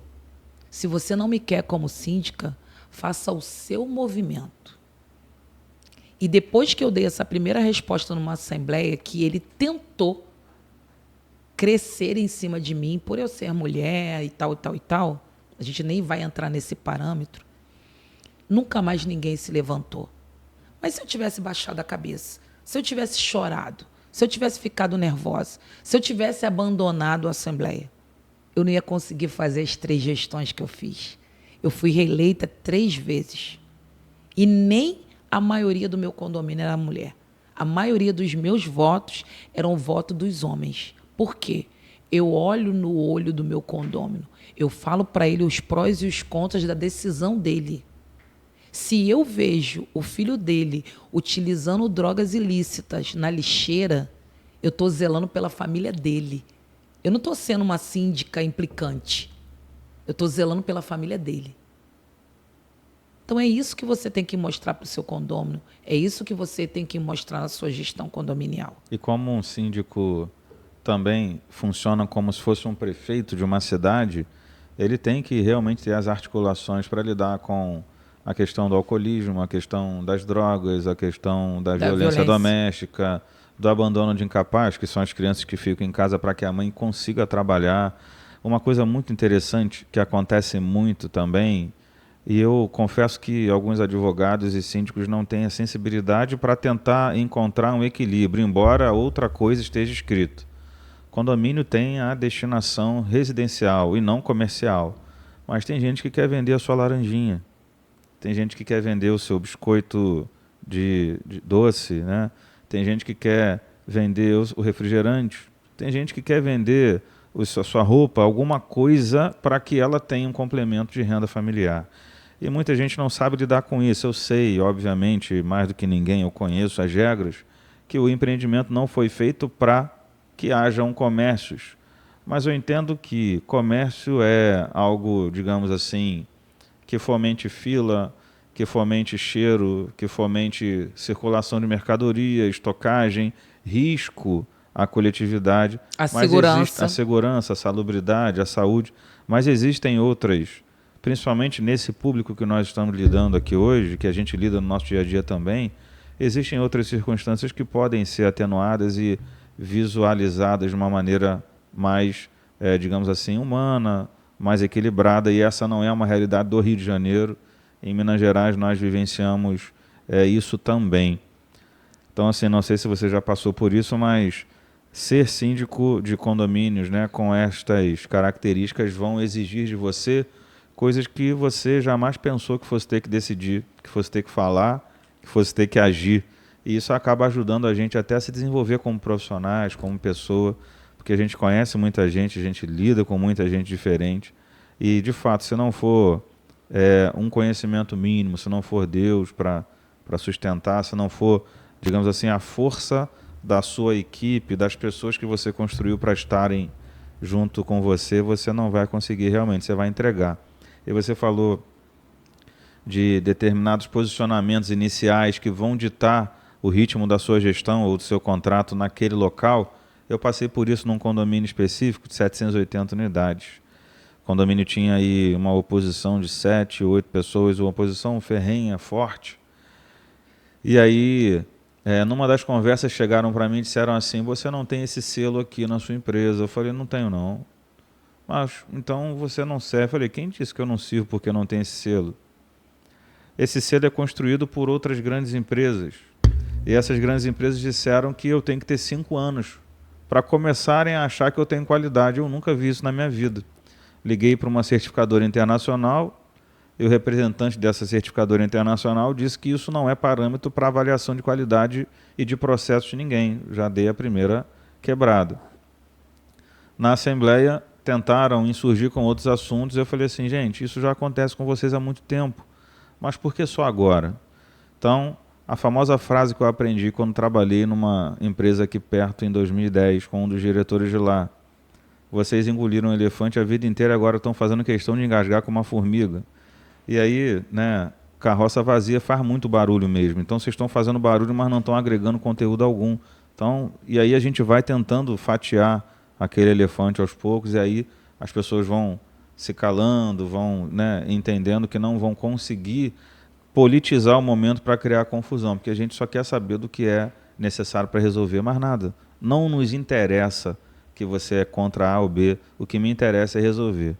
Se você não me quer como síndica, faça o seu movimento. E depois que eu dei essa primeira resposta numa assembleia, que ele tentou crescer em cima de mim, por eu ser mulher e tal, a gente nem vai entrar nesse parâmetro, nunca mais ninguém se levantou. Mas se eu tivesse baixado a cabeça, se eu tivesse chorado, se eu tivesse ficado nervosa, se eu tivesse abandonado a assembleia, eu não ia conseguir fazer as 3 gestões que eu fiz. Eu fui reeleita 3 vezes. E nem a maioria do meu condomínio era mulher. A maioria dos meus votos eram o voto dos homens. Por quê? Eu olho no olho do meu condômino. Eu falo para ele os prós e os contras da decisão dele. Se eu vejo o filho dele utilizando drogas ilícitas na lixeira, eu estou zelando pela família dele. Eu não estou sendo uma síndica implicante. Eu estou zelando pela família dele. Então é isso que você tem que mostrar para o seu condômino. É isso que você tem que mostrar na sua gestão condominial. E como um síndico também funciona como se fosse um prefeito de uma cidade, ele tem que realmente ter as articulações para lidar com a questão do alcoolismo, a questão das drogas, a questão da violência doméstica, do abandono de incapaz, que são as crianças que ficam em casa para que a mãe consiga trabalhar. Uma coisa muito interessante que acontece muito também, e eu confesso que alguns advogados e síndicos não têm a sensibilidade para tentar encontrar um equilíbrio, embora outra coisa esteja escrito. Condomínio tem a destinação residencial e não comercial, mas tem gente que quer vender a sua laranjinha, tem gente que quer vender o seu biscoito de doce, né? Tem gente que quer vender o refrigerante, tem gente que quer vender a sua roupa, alguma coisa para que ela tenha um complemento de renda familiar. E muita gente não sabe lidar com isso. Eu sei, obviamente, mais do que ninguém, eu conheço as regras, que o empreendimento não foi feito para que hajam comércios. Mas eu entendo que comércio é algo, digamos assim, que fomente fila, que fomente cheiro, que fomente circulação de mercadoria, estocagem, risco à coletividade. A segurança. A segurança, a salubridade, a saúde. Mas existem outras, principalmente nesse público que nós estamos lidando aqui hoje, que a gente lida no nosso dia a dia também, existem outras circunstâncias que podem ser atenuadas e visualizadas de uma maneira mais, digamos assim, humana, mais equilibrada, e essa não é uma realidade do Rio de Janeiro. Em Minas Gerais nós vivenciamos isso também. Então, assim, não sei se você já passou por isso, mas ser síndico de condomínios, né, com estas características vão exigir de você coisas que você jamais pensou que fosse ter que decidir, que fosse ter que falar, que fosse ter que agir. E isso acaba ajudando a gente até a se desenvolver como profissionais, como pessoa, porque a gente conhece muita gente, a gente lida com muita gente diferente. E, de fato, se não for um conhecimento mínimo, se não for Deus para sustentar, se não for, digamos assim, a força da sua equipe, das pessoas que você construiu para estarem junto com você, você não vai conseguir realmente, você vai entregar. E você falou de determinados posicionamentos iniciais que vão ditar o ritmo da sua gestão ou do seu contrato naquele local. Eu passei por isso num condomínio específico de 780 unidades. O condomínio tinha aí uma oposição de 7, 8 pessoas, uma oposição ferrenha, forte. E aí, numa das conversas, chegaram para mim e disseram assim: você não tem esse selo aqui na sua empresa. Eu falei: não tenho não. Mas, então você não serve. Eu falei: quem disse que eu não sirvo porque não tem esse selo? Esse selo é construído por outras grandes empresas. E essas grandes empresas disseram que eu tenho que ter 5 anos para começarem a achar que eu tenho qualidade. Eu nunca vi isso na minha vida. Liguei para uma certificadora internacional e o representante dessa certificadora internacional disse que isso não é parâmetro para avaliação de qualidade e de processo de ninguém. Já dei a primeira quebrado. Na Assembleia, tentaram insurgir com outros assuntos. Eu falei assim, gente, isso já acontece com vocês há muito tempo, mas por que só agora? Então, a famosa frase que eu aprendi quando trabalhei numa empresa aqui perto em 2010, com um dos diretores de lá: vocês engoliram um elefante a vida inteira, agora estão fazendo questão de engasgar com uma formiga. E aí, né, carroça vazia faz muito barulho mesmo. Então vocês estão fazendo barulho, mas não estão agregando conteúdo algum. Então, e aí a gente vai tentando fatiar aquele elefante aos poucos, e aí as pessoas vão se calando, vão, né, entendendo que não vão conseguir politizar o momento para criar confusão, porque a gente só quer saber do que é necessário para resolver, mais nada. Não nos interessa que você é contra A ou B, o que me interessa é resolver.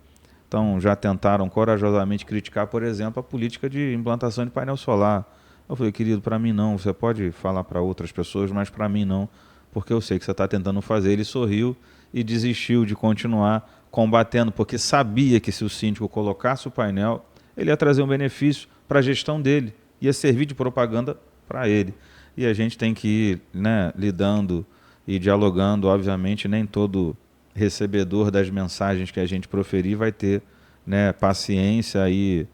Então, já tentaram corajosamente criticar, por exemplo, a política de implantação de painel solar. Eu falei, querido, para mim não, você pode falar para outras pessoas, mas para mim não, porque eu sei que você está tentando fazer. Ele sorriu e desistiu de continuar combatendo, porque sabia que se o síndico colocasse o painel, ele ia trazer um benefício para a gestão dele, ia servir de propaganda para ele. E a gente tem que ir, né, lidando e dialogando. Obviamente, nem todo recebedor das mensagens que a gente proferir vai ter, né, paciência e,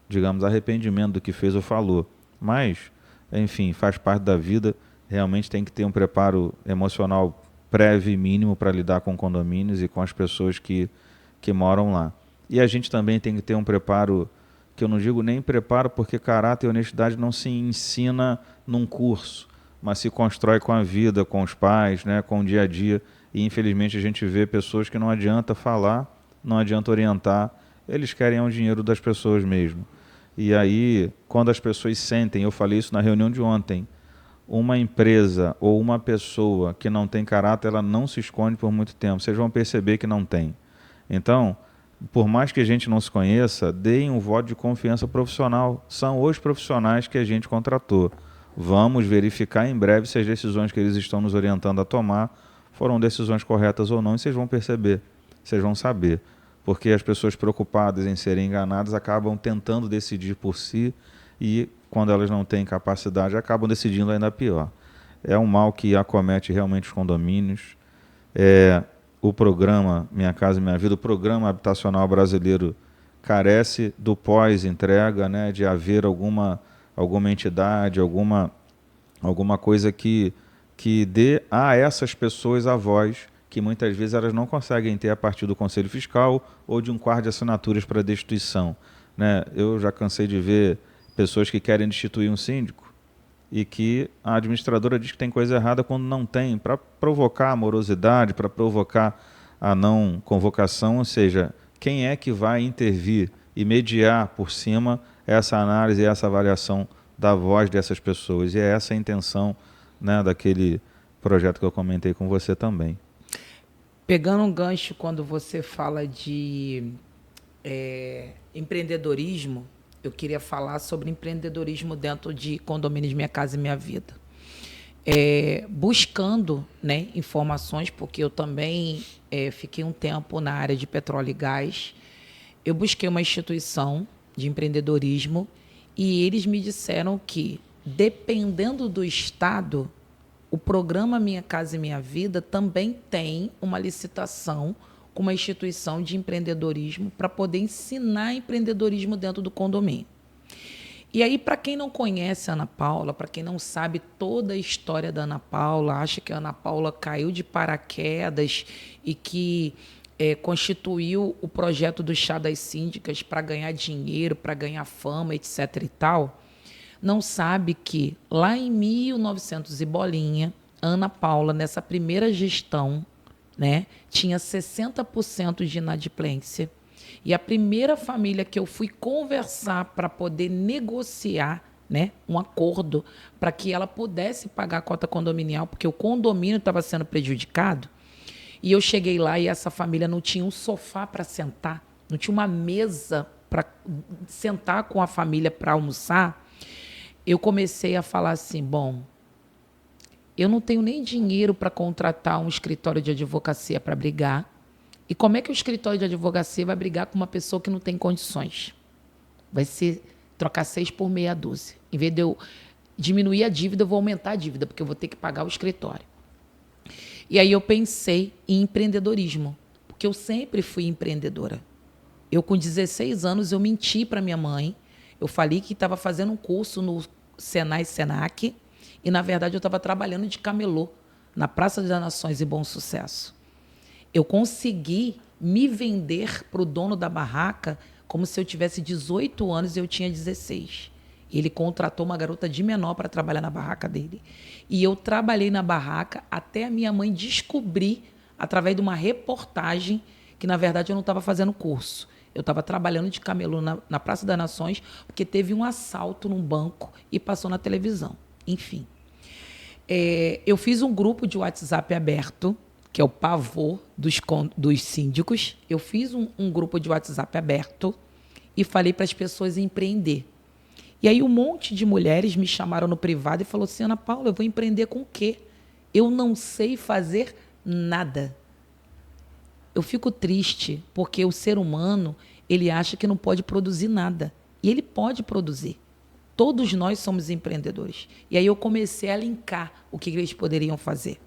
digamos, arrependimento do que fez ou falou. Mas, enfim, faz parte da vida. Realmente tem que ter um preparo emocional prévio e mínimo para lidar com condomínios e com as pessoas que moram lá. E a gente também tem que ter um preparo, que eu não digo nem preparo, porque caráter e honestidade não se ensina num curso, mas se constrói com a vida, com os pais, né, com o dia a dia. E infelizmente a gente vê pessoas que não adianta falar, não adianta orientar, eles querem o dinheiro das pessoas mesmo. E aí, quando as pessoas sentem, eu falei isso na reunião de ontem, uma empresa ou uma pessoa que não tem caráter, ela não se esconde por muito tempo. Vocês vão perceber que não tem. Então, por mais que a gente não se conheça, deem um voto de confiança profissional. São os profissionais que a gente contratou. Vamos verificar em breve se as decisões que eles estão nos orientando a tomar foram decisões corretas ou não, e vocês vão perceber, vocês vão saber. Porque as pessoas preocupadas em serem enganadas acabam tentando decidir por si, e quando elas não têm capacidade, acabam decidindo ainda pior. É um mal que acomete realmente os condomínios. O programa Minha Casa Minha Vida, o programa habitacional brasileiro, carece do pós-entrega, né, de haver alguma entidade, alguma coisa que dê a essas pessoas a voz que muitas vezes elas não conseguem ter a partir do Conselho Fiscal ou de um quadro de assinaturas para destituição, né? Eu já cansei de ver pessoas que querem destituir um síndico e que a administradora diz que tem coisa errada quando não tem, para provocar a morosidade, para provocar a não convocação. Ou seja, quem é que vai intervir e mediar por cima essa análise e essa avaliação da voz dessas pessoas? E é essa a intenção, né, daquele projeto que eu comentei com você também. Pegando um gancho quando você fala de empreendedorismo, eu queria falar sobre empreendedorismo dentro de condomínios Minha Casa e Minha Vida. Buscando, né, informações, porque eu também fiquei um tempo na área de petróleo e gás, eu busquei uma instituição de empreendedorismo e eles me disseram que, dependendo do estado, o programa Minha Casa e Minha Vida também tem uma licitação com uma instituição de empreendedorismo para poder ensinar empreendedorismo dentro do condomínio. E aí, para quem não conhece a Ana Paula, para quem não sabe toda a história da Ana Paula, acha que a Ana Paula caiu de paraquedas e que constituiu o projeto do Chá das Síndicas para ganhar dinheiro, para ganhar fama, etc. e tal, não sabe que lá em 1900 e bolinha, Ana Paula, nessa primeira gestão, né, tinha 60% de inadimplência. E a primeira família que eu fui conversar para poder negociar, né, um acordo para que ela pudesse pagar a cota condominial, porque o condomínio estava sendo prejudicado, e eu cheguei lá e essa família não tinha um sofá para sentar, não tinha uma mesa para sentar com a família para almoçar. Eu comecei a falar assim, bom, eu não tenho nem dinheiro para contratar um escritório de advocacia para brigar. E como é que o escritório de advocacia vai brigar com uma pessoa que não tem condições? Vai ser trocar 6 por meia dúzia. Em vez de eu diminuir a dívida, eu vou aumentar a dívida, porque eu vou ter que pagar o escritório. E aí eu pensei em empreendedorismo, porque eu sempre fui empreendedora. Eu, com 16 anos, eu menti para minha mãe. Eu falei que estava fazendo um curso no Senai Senac e, na verdade, eu estava trabalhando de camelô na Praça das Nações e Bom Sucesso. Eu consegui me vender para o dono da barraca como se eu tivesse 18 anos e eu tinha 16. Ele contratou uma garota de menor para trabalhar na barraca dele. E eu trabalhei na barraca até a minha mãe descobrir, através de uma reportagem, que, na verdade, eu não estava fazendo curso. Eu estava trabalhando de camelô na Praça das Nações, porque teve um assalto num banco e passou na televisão. Enfim. Eu fiz um grupo de WhatsApp aberto, que é o pavor dos síndicos. Eu fiz um grupo de WhatsApp aberto e falei para as pessoas empreender. E aí um monte de mulheres me chamaram no privado e falou assim, Ana Paula, eu vou empreender com o quê? Eu não sei fazer nada. Eu fico triste porque o ser humano, ele acha que não pode produzir nada. E ele pode produzir. Todos nós somos empreendedores. E aí eu comecei a linkar o que eles poderiam fazer.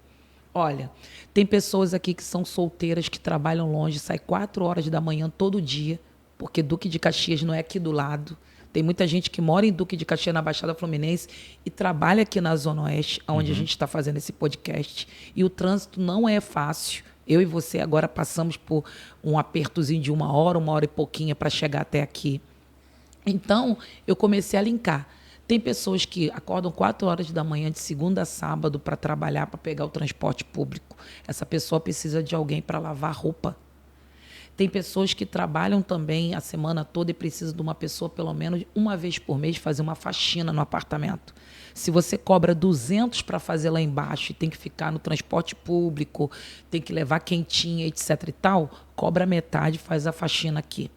Olha, tem pessoas aqui que são solteiras, que trabalham longe, saem 4 horas da manhã todo dia, porque Duque de Caxias não é aqui do lado. Tem muita gente que mora em Duque de Caxias, na Baixada Fluminense, e trabalha aqui na Zona Oeste, onde a gente está fazendo esse podcast. E o trânsito não é fácil. Eu e você agora passamos por um apertozinho de 1 hora e pouquinho para chegar até aqui. Então, eu comecei a linkar. Tem pessoas que acordam 4 horas da manhã, de segunda a sábado, para trabalhar, para pegar o transporte público. Essa pessoa precisa de alguém para lavar roupa. Tem pessoas que trabalham também a semana toda e precisam de uma pessoa, pelo menos uma vez por mês, fazer uma faxina no apartamento. Se você cobra 200 para fazer lá embaixo e tem que ficar no transporte público, tem que levar quentinha, etc. e tal, cobra metade e faz a faxina aqui.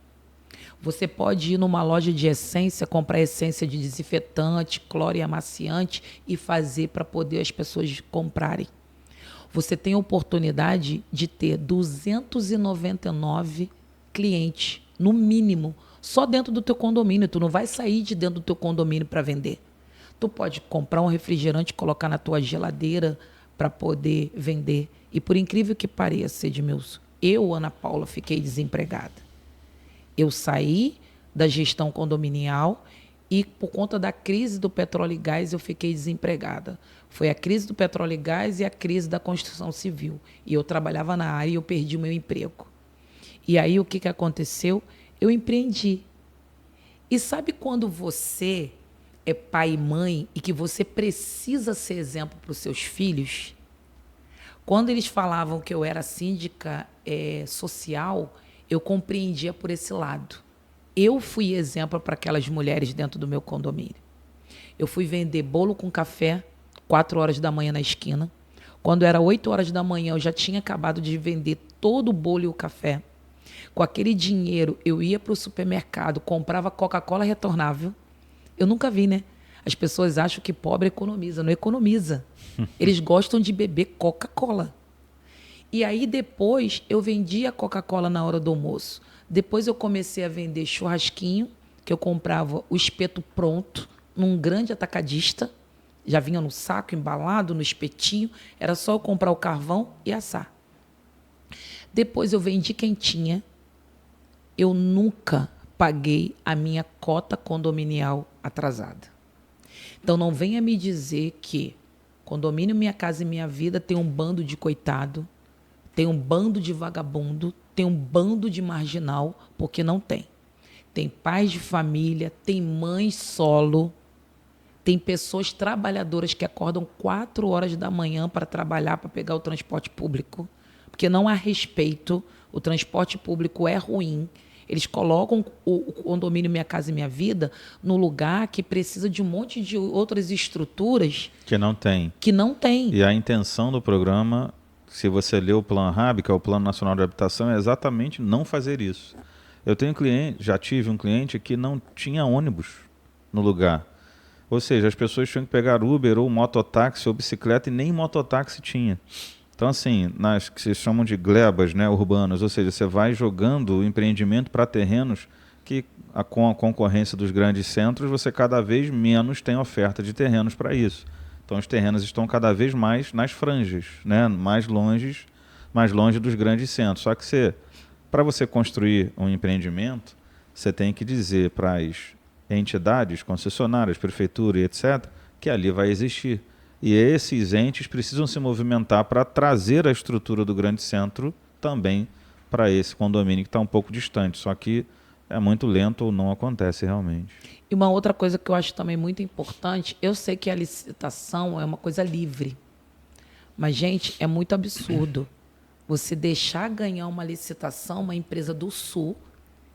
Você pode ir numa loja de essência, comprar essência de desinfetante, cloro e amaciante e fazer para poder as pessoas comprarem. Você tem a oportunidade de ter 299 clientes, no mínimo, só dentro do teu condomínio. Tu não vai sair de dentro do teu condomínio para vender. Tu pode comprar um refrigerante e colocar na tua geladeira para poder vender. E por incrível que pareça, Edmilson, eu, Ana Paula, fiquei desempregada. Eu saí da gestão condominial e, por conta da crise do petróleo e gás, eu fiquei desempregada. Foi a crise do petróleo e gás e a crise da construção civil. E eu trabalhava na área e eu perdi o meu emprego. E aí, o que aconteceu? Eu empreendi. E sabe quando você é pai e mãe e que você precisa ser exemplo para os seus filhos? Quando eles falavam que eu era síndica social, eu compreendia por esse lado. Eu fui exemplo para aquelas mulheres dentro do meu condomínio. Eu fui vender bolo com café 4 horas da manhã na esquina. Quando era 8 horas da manhã, eu já tinha acabado de vender todo o bolo e o café. Com aquele dinheiro, eu ia para o supermercado, comprava Coca-Cola retornável. Eu nunca vi, né? As pessoas acham que pobre economiza. Não economiza. Eles gostam de beber Coca-Cola. E aí, depois, eu vendia a Coca-Cola na hora do almoço. Depois, eu comecei a vender churrasquinho, que eu comprava o espeto pronto, num grande atacadista. Já vinha no saco, embalado, no espetinho. Era só eu comprar o carvão e assar. Depois, eu vendi quentinha. Eu nunca paguei a minha cota condominial atrasada. Então, não venha me dizer que condomínio Minha Casa e Minha Vida tem um bando de coitado, tem um bando de vagabundo, tem um bando de marginal, porque não tem. Tem pais de família, tem mãe solo, tem pessoas trabalhadoras que acordam 4 horas da manhã para trabalhar, para pegar o transporte público, porque não há respeito, o transporte público é ruim. Eles colocam o condomínio Minha Casa e Minha Vida no lugar que precisa de um monte de outras estruturas que não tem. E a intenção do programa, se você lê o Plano RAB, que é o Plano Nacional de Habitação, é exatamente não fazer isso. Eu tenho já tive um cliente que não tinha ônibus no lugar. Ou seja, as pessoas tinham que pegar Uber ou mototáxi ou bicicleta e nem mototáxi tinha. Então, assim, nas que se chamam de glebas, né, urbanas, ou seja, você vai jogando o empreendimento para terrenos que, com a concorrência dos grandes centros, você cada vez menos tem oferta de terrenos para isso. Então, Então os terrenos estão cada vez mais nas franjas, né? Mais longe dos grandes centros. Só que para você construir um empreendimento, você tem que dizer para as entidades, concessionárias, prefeitura e etc., que ali vai existir. E esses entes precisam se movimentar para trazer a estrutura do grande centro também para esse condomínio que está um pouco distante. Só que é muito lento ou não acontece realmente. E uma outra coisa que eu acho também muito importante, eu sei que a licitação é uma coisa livre, mas, gente, é muito absurdo você deixar ganhar uma licitação uma empresa do Sul,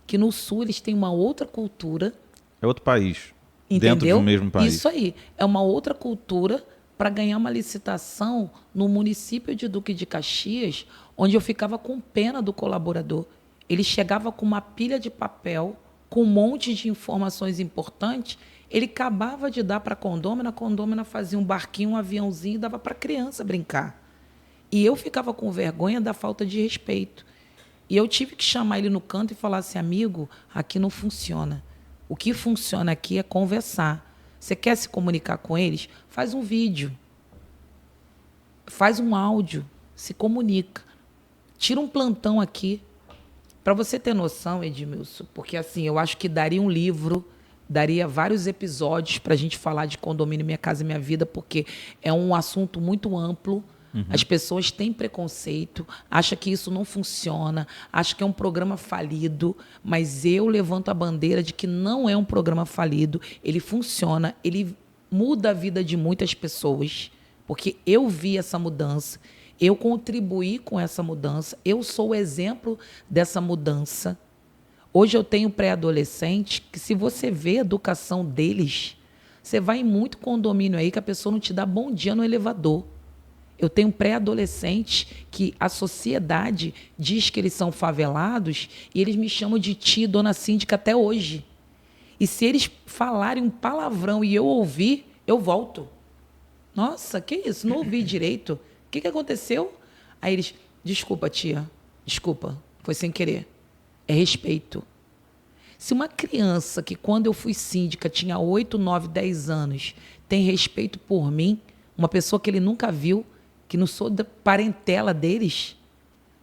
que no Sul eles têm uma outra cultura. É outro país, entendeu? Dentro de um mesmo país. Isso aí, é uma outra cultura para ganhar uma licitação no município de Duque de Caxias, onde eu ficava com pena do colaborador. Ele chegava com uma pilha de papel, com um monte de informações importantes, ele acabava de dar para a condômina fazia um barquinho, um aviãozinho e dava para a criança brincar. E eu ficava com vergonha da falta de respeito. E eu tive que chamar ele no canto e falar assim, amigo, aqui não funciona. O que funciona aqui é conversar. Você quer se comunicar com eles? Faz um vídeo. Faz um áudio. Se comunica. Tira um plantão aqui. Para você ter noção, Edmilson, porque assim, eu acho que daria um livro, daria vários episódios para a gente falar de condomínio Minha Casa Minha Vida, porque é um assunto muito amplo. As pessoas têm preconceito, acham que isso não funciona, acham que é um programa falido, mas eu levanto a bandeira de que não é um programa falido, ele funciona, ele muda a vida de muitas pessoas, porque eu vi essa mudança, eu contribuí com essa mudança, eu sou o exemplo dessa mudança. Hoje eu tenho pré-adolescente que, se você vê a educação deles, você vai em muito condomínio aí que a pessoa não te dá bom dia no elevador. Eu tenho pré-adolescente que a sociedade diz que eles são favelados e eles me chamam de tia, dona síndica até hoje. E se eles falarem um palavrão e eu ouvir, eu volto. Nossa, que isso? Não ouvi direito. O que aconteceu? Aí eles, desculpa, tia, desculpa, foi sem querer. É respeito. Se uma criança que, quando eu fui síndica, tinha 8, 9, 10 anos, tem respeito por mim, uma pessoa que ele nunca viu, que não sou da parentela deles,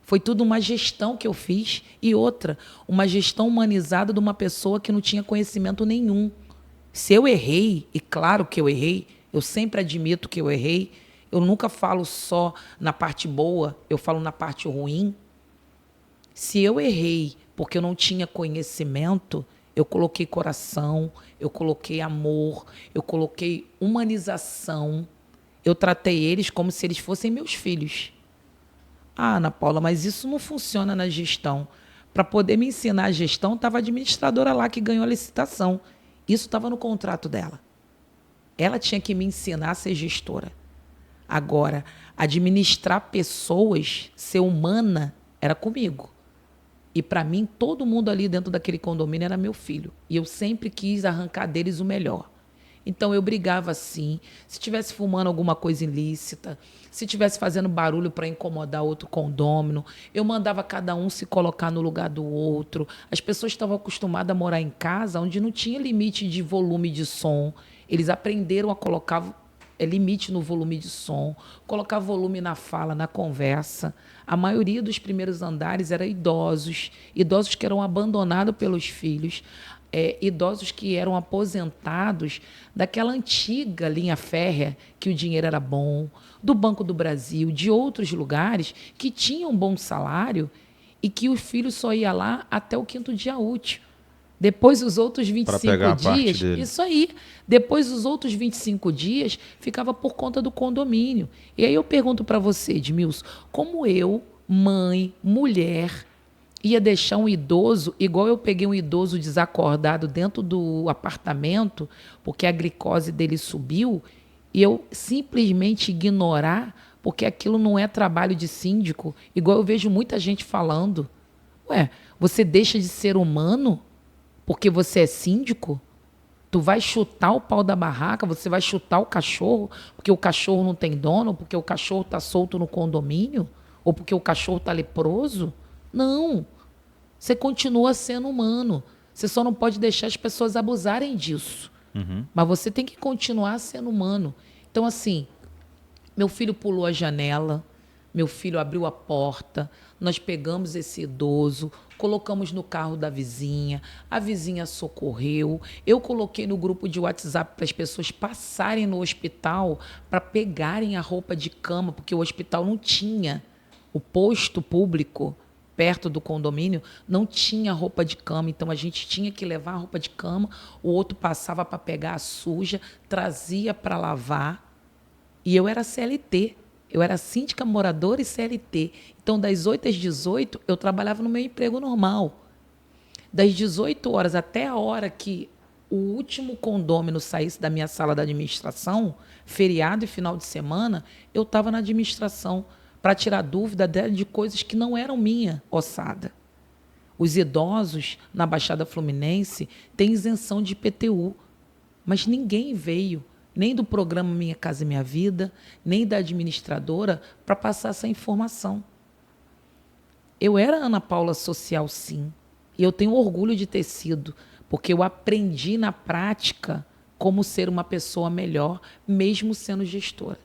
foi tudo uma gestão que eu fiz. E outra, uma gestão humanizada de uma pessoa que não tinha conhecimento nenhum. Se eu errei, e claro que eu errei, eu sempre admito que eu errei, eu nunca falo só na parte boa, eu falo na parte ruim. Se eu errei porque eu não tinha conhecimento, eu coloquei coração, eu coloquei amor, eu coloquei humanização. Eu tratei eles como se eles fossem meus filhos. Ah, Ana Paula, mas isso não funciona na gestão. Para poder me ensinar a gestão, estava a administradora lá que ganhou a licitação. Isso estava no contrato dela. Ela tinha que me ensinar a ser gestora. Agora, administrar pessoas, ser humana, era comigo. E, para mim, todo mundo ali dentro daquele condomínio era meu filho. E eu sempre quis arrancar deles o melhor. Então, eu brigava assim. Se estivesse fumando alguma coisa ilícita, se estivesse fazendo barulho para incomodar outro condômino, eu mandava cada um se colocar no lugar do outro. As pessoas estavam acostumadas a morar em casa onde não tinha limite de volume de som. Eles aprenderam a colocar limite no volume de som, colocar volume na fala, na conversa. A maioria dos primeiros andares eram idosos que eram abandonados pelos filhos, idosos que eram aposentados daquela antiga linha férrea, que o dinheiro era bom, do Banco do Brasil, de outros lugares que tinham um bom salário e que os filhos só iam lá até o 5º dia útil. Depois, os outros 25 dias, isso aí, depois os outros 25 dias ficava por conta do condomínio. E aí eu pergunto para você, Edmilson, como eu, mãe, mulher, ia deixar um idoso, igual eu peguei um idoso desacordado dentro do apartamento, porque a glicose dele subiu, e eu simplesmente ignorar, porque aquilo não é trabalho de síndico, igual eu vejo muita gente falando. Ué, você deixa de ser humano porque você é síndico? Tu vai chutar o pau da barraca, você vai chutar o cachorro, porque o cachorro não tem dono, porque o cachorro está solto no condomínio, ou porque o cachorro está leproso? Não. Você continua sendo humano. Você só não pode deixar as pessoas abusarem disso. Mas você tem que continuar sendo humano. Então, assim, meu filho pulou a janela, meu filho abriu a porta, nós pegamos esse idoso, colocamos no carro da vizinha, a vizinha socorreu, eu coloquei no grupo de WhatsApp para as pessoas passarem no hospital para pegarem a roupa de cama, porque o hospital não tinha, o posto público perto do condomínio não tinha roupa de cama, então a gente tinha que levar a roupa de cama, o outro passava para pegar a suja, trazia para lavar, e eu era CLT. Eu era síndica, moradora e CLT. Então, das 8 às 18, eu trabalhava no meu emprego normal. Das 18 horas até a hora que o último condômino saísse da minha sala da administração, feriado e final de semana, eu estava na administração para tirar dúvida de coisas que não eram minha ossada. Os idosos na Baixada Fluminense têm isenção de IPTU, mas ninguém veio nem do programa Minha Casa Minha Vida, nem da administradora, para passar essa informação. Eu era Ana Paula social, sim, e eu tenho orgulho de ter sido, porque eu aprendi na prática como ser uma pessoa melhor, mesmo sendo gestora.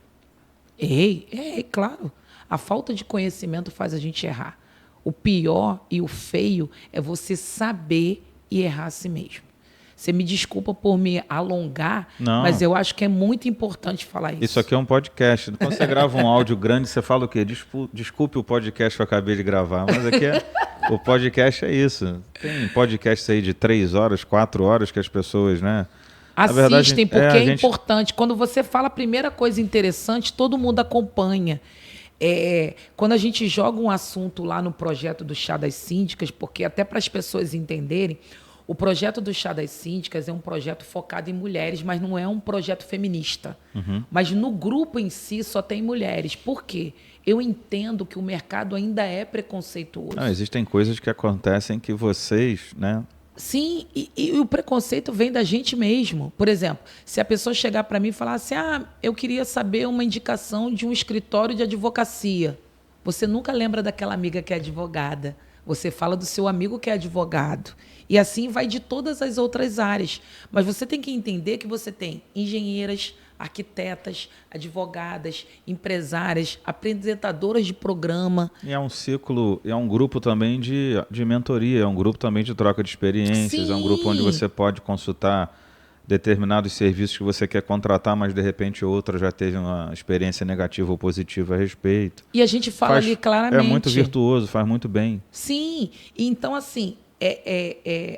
Errei, claro. A falta de conhecimento faz a gente errar. O pior e o feio é você saber e errar a si mesmo. Você me desculpa por me alongar, Não. Mas eu acho que é muito importante falar isso. Isso aqui é um podcast. Quando você grava um áudio grande, você fala o quê? Desculpe o podcast que eu acabei de gravar, mas aqui o podcast é isso. Tem podcasts aí de 3 horas, 4 horas que as pessoas, né? Assistem, porque é importante. Quando você fala a primeira coisa interessante, todo mundo acompanha. Quando a gente joga um assunto lá no projeto do Chá das Síndicas, porque até para as pessoas entenderem, o projeto do Chá das Síndicas é um projeto focado em mulheres, mas não é um projeto feminista. Uhum. Mas no grupo em si só tem mulheres. Por quê? Eu entendo que o mercado ainda é preconceituoso. Não, existem coisas que acontecem que vocês, né? Sim, e o preconceito vem da gente mesmo. Por exemplo, se a pessoa chegar para mim e falar assim, eu queria saber uma indicação de um escritório de advocacia. Você nunca lembra daquela amiga que é advogada. Você fala do seu amigo que é advogado. E assim vai de todas as outras áreas. Mas você tem que entender que você tem engenheiras, arquitetas, advogadas, empresárias, apresentadoras de programa. E é um ciclo, é um grupo também de mentoria, é um grupo também de troca de experiências, Sim. É um grupo onde você pode consultar determinados serviços que você quer contratar, mas de repente outra já teve uma experiência negativa ou positiva a respeito. E a gente fala ali claramente. É muito virtuoso, faz muito bem. Sim, então assim,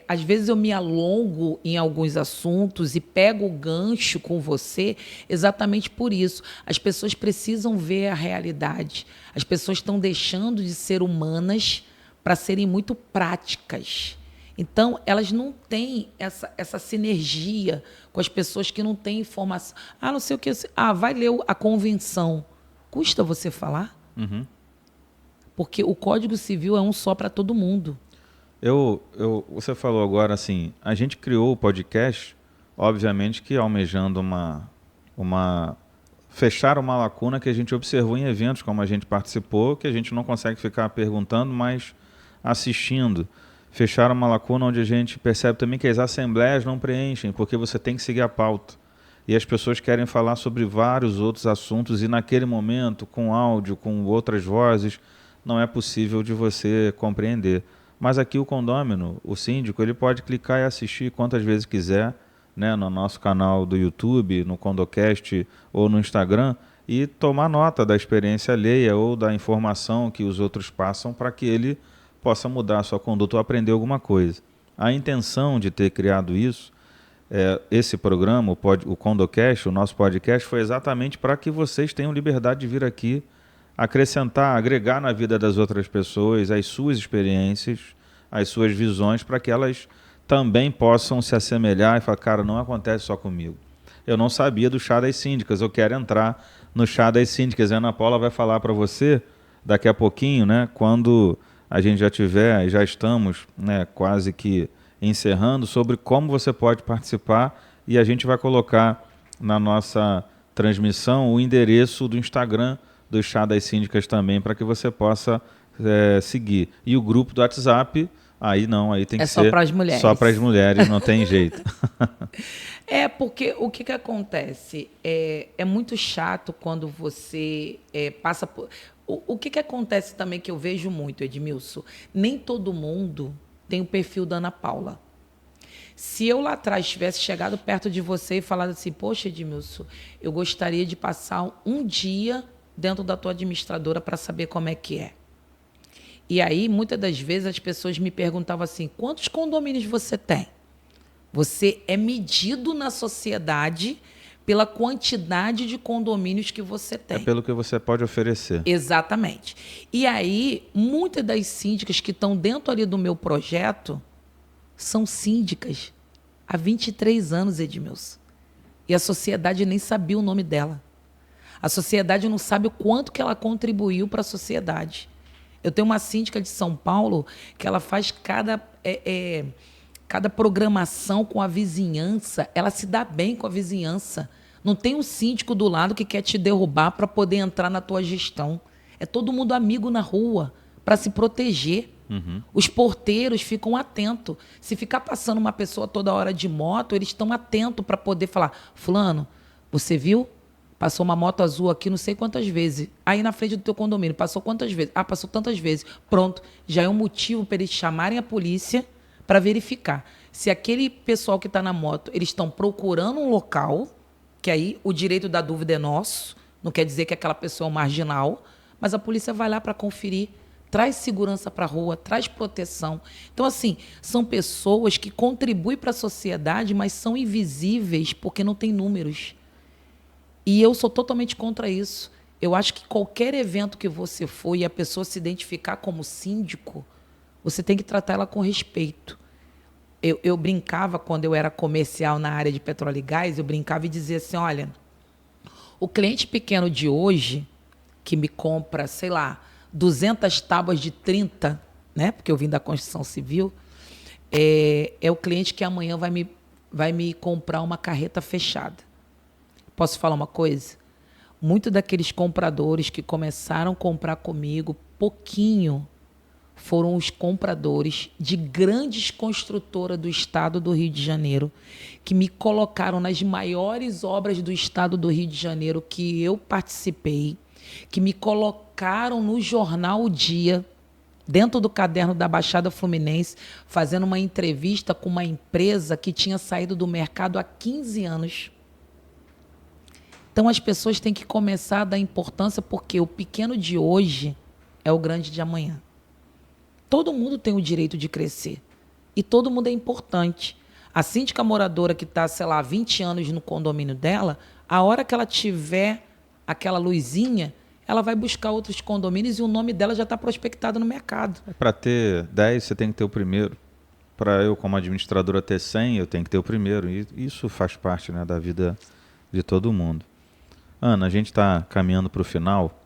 às vezes eu me alongo em alguns assuntos e pego o gancho com você exatamente por isso. As pessoas precisam ver a realidade. As pessoas estão deixando de ser humanas para serem muito práticas. Então, elas não têm essa sinergia com as pessoas que não têm informação. Não sei o que. Vai ler a convenção. Custa você falar? Uhum. Porque o Código Civil é um só para todo mundo. Você falou agora assim, a gente criou o podcast, obviamente que almejando fechar uma lacuna que a gente observou em eventos como a gente participou, que a gente não consegue ficar perguntando, mas assistindo. Fechar uma lacuna onde a gente percebe também que as assembleias não preenchem, porque você tem que seguir a pauta. E as pessoas querem falar sobre vários outros assuntos e naquele momento, com áudio, com outras vozes, não é possível de você compreender. Mas aqui o condômino, o síndico, ele pode clicar e assistir quantas vezes quiser, né, no nosso canal do YouTube, no Condocast ou no Instagram, e tomar nota da experiência alheia ou da informação que os outros passam para que ele possa mudar a sua conduta ou aprender alguma coisa. A intenção de ter criado isso, esse programa, o Condocast, o nosso podcast, foi exatamente para que vocês tenham liberdade de vir aqui, acrescentar, agregar na vida das outras pessoas as suas experiências, as suas visões, para que elas também possam se assemelhar e falar, cara, não acontece só comigo. Eu não sabia do Chá das Síndicas, eu quero entrar no Chá das Síndicas. A Ana Paula vai falar para você daqui a pouquinho, né, quando a gente já estamos, né, quase que encerrando, sobre como você pode participar, e a gente vai colocar na nossa transmissão o endereço do Instagram do Chá das Síndicas também, para que você possa seguir. E o grupo do WhatsApp, Aí não, aí tem que só ser para as mulheres. Só para as mulheres, não tem jeito. Porque o que acontece? É muito chato quando você passa por... O que acontece também que eu vejo muito, Edmilson? Nem todo mundo tem o perfil da Ana Paula. Se eu lá atrás tivesse chegado perto de você e falado assim, poxa, Edmilson, eu gostaria de passar um dia dentro da tua administradora para saber como é que é. E aí, muitas das vezes, as pessoas me perguntavam assim, quantos condomínios você tem? Você é medido na sociedade pela quantidade de condomínios que você tem. É pelo que você pode oferecer. Exatamente. E aí, muitas das síndicas que estão dentro ali do meu projeto são síndicas há 23 anos, Edmilson. E a sociedade nem sabia o nome dela. A sociedade não sabe o quanto que ela contribuiu para a sociedade. Eu tenho uma síndica de São Paulo que ela faz cada programação com a vizinhança. Ela se dá bem com a vizinhança. Não tem um síndico do lado que quer te derrubar para poder entrar na tua gestão. É todo mundo amigo na rua para se proteger. Uhum. Os porteiros ficam atentos. Se ficar passando uma pessoa toda hora de moto, eles estão atentos para poder falar, fulano, você viu? Passou uma moto azul aqui não sei quantas vezes. Aí na frente do teu condomínio, passou quantas vezes? Ah, passou tantas vezes. Pronto, já é um motivo para eles chamarem a polícia para verificar. Se aquele pessoal que está na moto, eles estão procurando um local, que aí o direito da dúvida é nosso, não quer dizer que aquela pessoa é um marginal, mas a polícia vai lá para conferir, traz segurança para a rua, traz proteção. Então, assim, são pessoas que contribuem para a sociedade, mas são invisíveis porque não tem números. E eu sou totalmente contra isso. Eu acho que qualquer evento que você for e a pessoa se identificar como síndico, você tem que tratar ela com respeito. Eu brincava, quando eu era comercial na área de petróleo e gás, eu brincava e dizia assim, olha, o cliente pequeno de hoje, que me compra, sei lá, 200 tábuas de 30, né? Porque eu vim da construção civil, é o cliente que amanhã vai me comprar uma carreta fechada. Posso falar uma coisa? Muitos daqueles compradores que começaram a comprar comigo, pouquinho, foram os compradores de grandes construtoras do estado do Rio de Janeiro, que me colocaram nas maiores obras do estado do Rio de Janeiro que eu participei, que me colocaram no jornal O Dia, dentro do caderno da Baixada Fluminense, fazendo uma entrevista com uma empresa que tinha saído do mercado há 15 anos. Então, as pessoas têm que começar a dar importância, porque o pequeno de hoje é o grande de amanhã. Todo mundo tem o direito de crescer. E todo mundo é importante. A síndica moradora que está, sei lá, 20 anos no condomínio dela, a hora que ela tiver aquela luzinha, ela vai buscar outros condomínios e o nome dela já está prospectado no mercado. Para ter 10, você tem que ter o primeiro. Para eu, como administradora, ter 100, eu tenho que ter o primeiro. E isso faz parte, né, da vida de todo mundo. Ana, a gente está caminhando para o final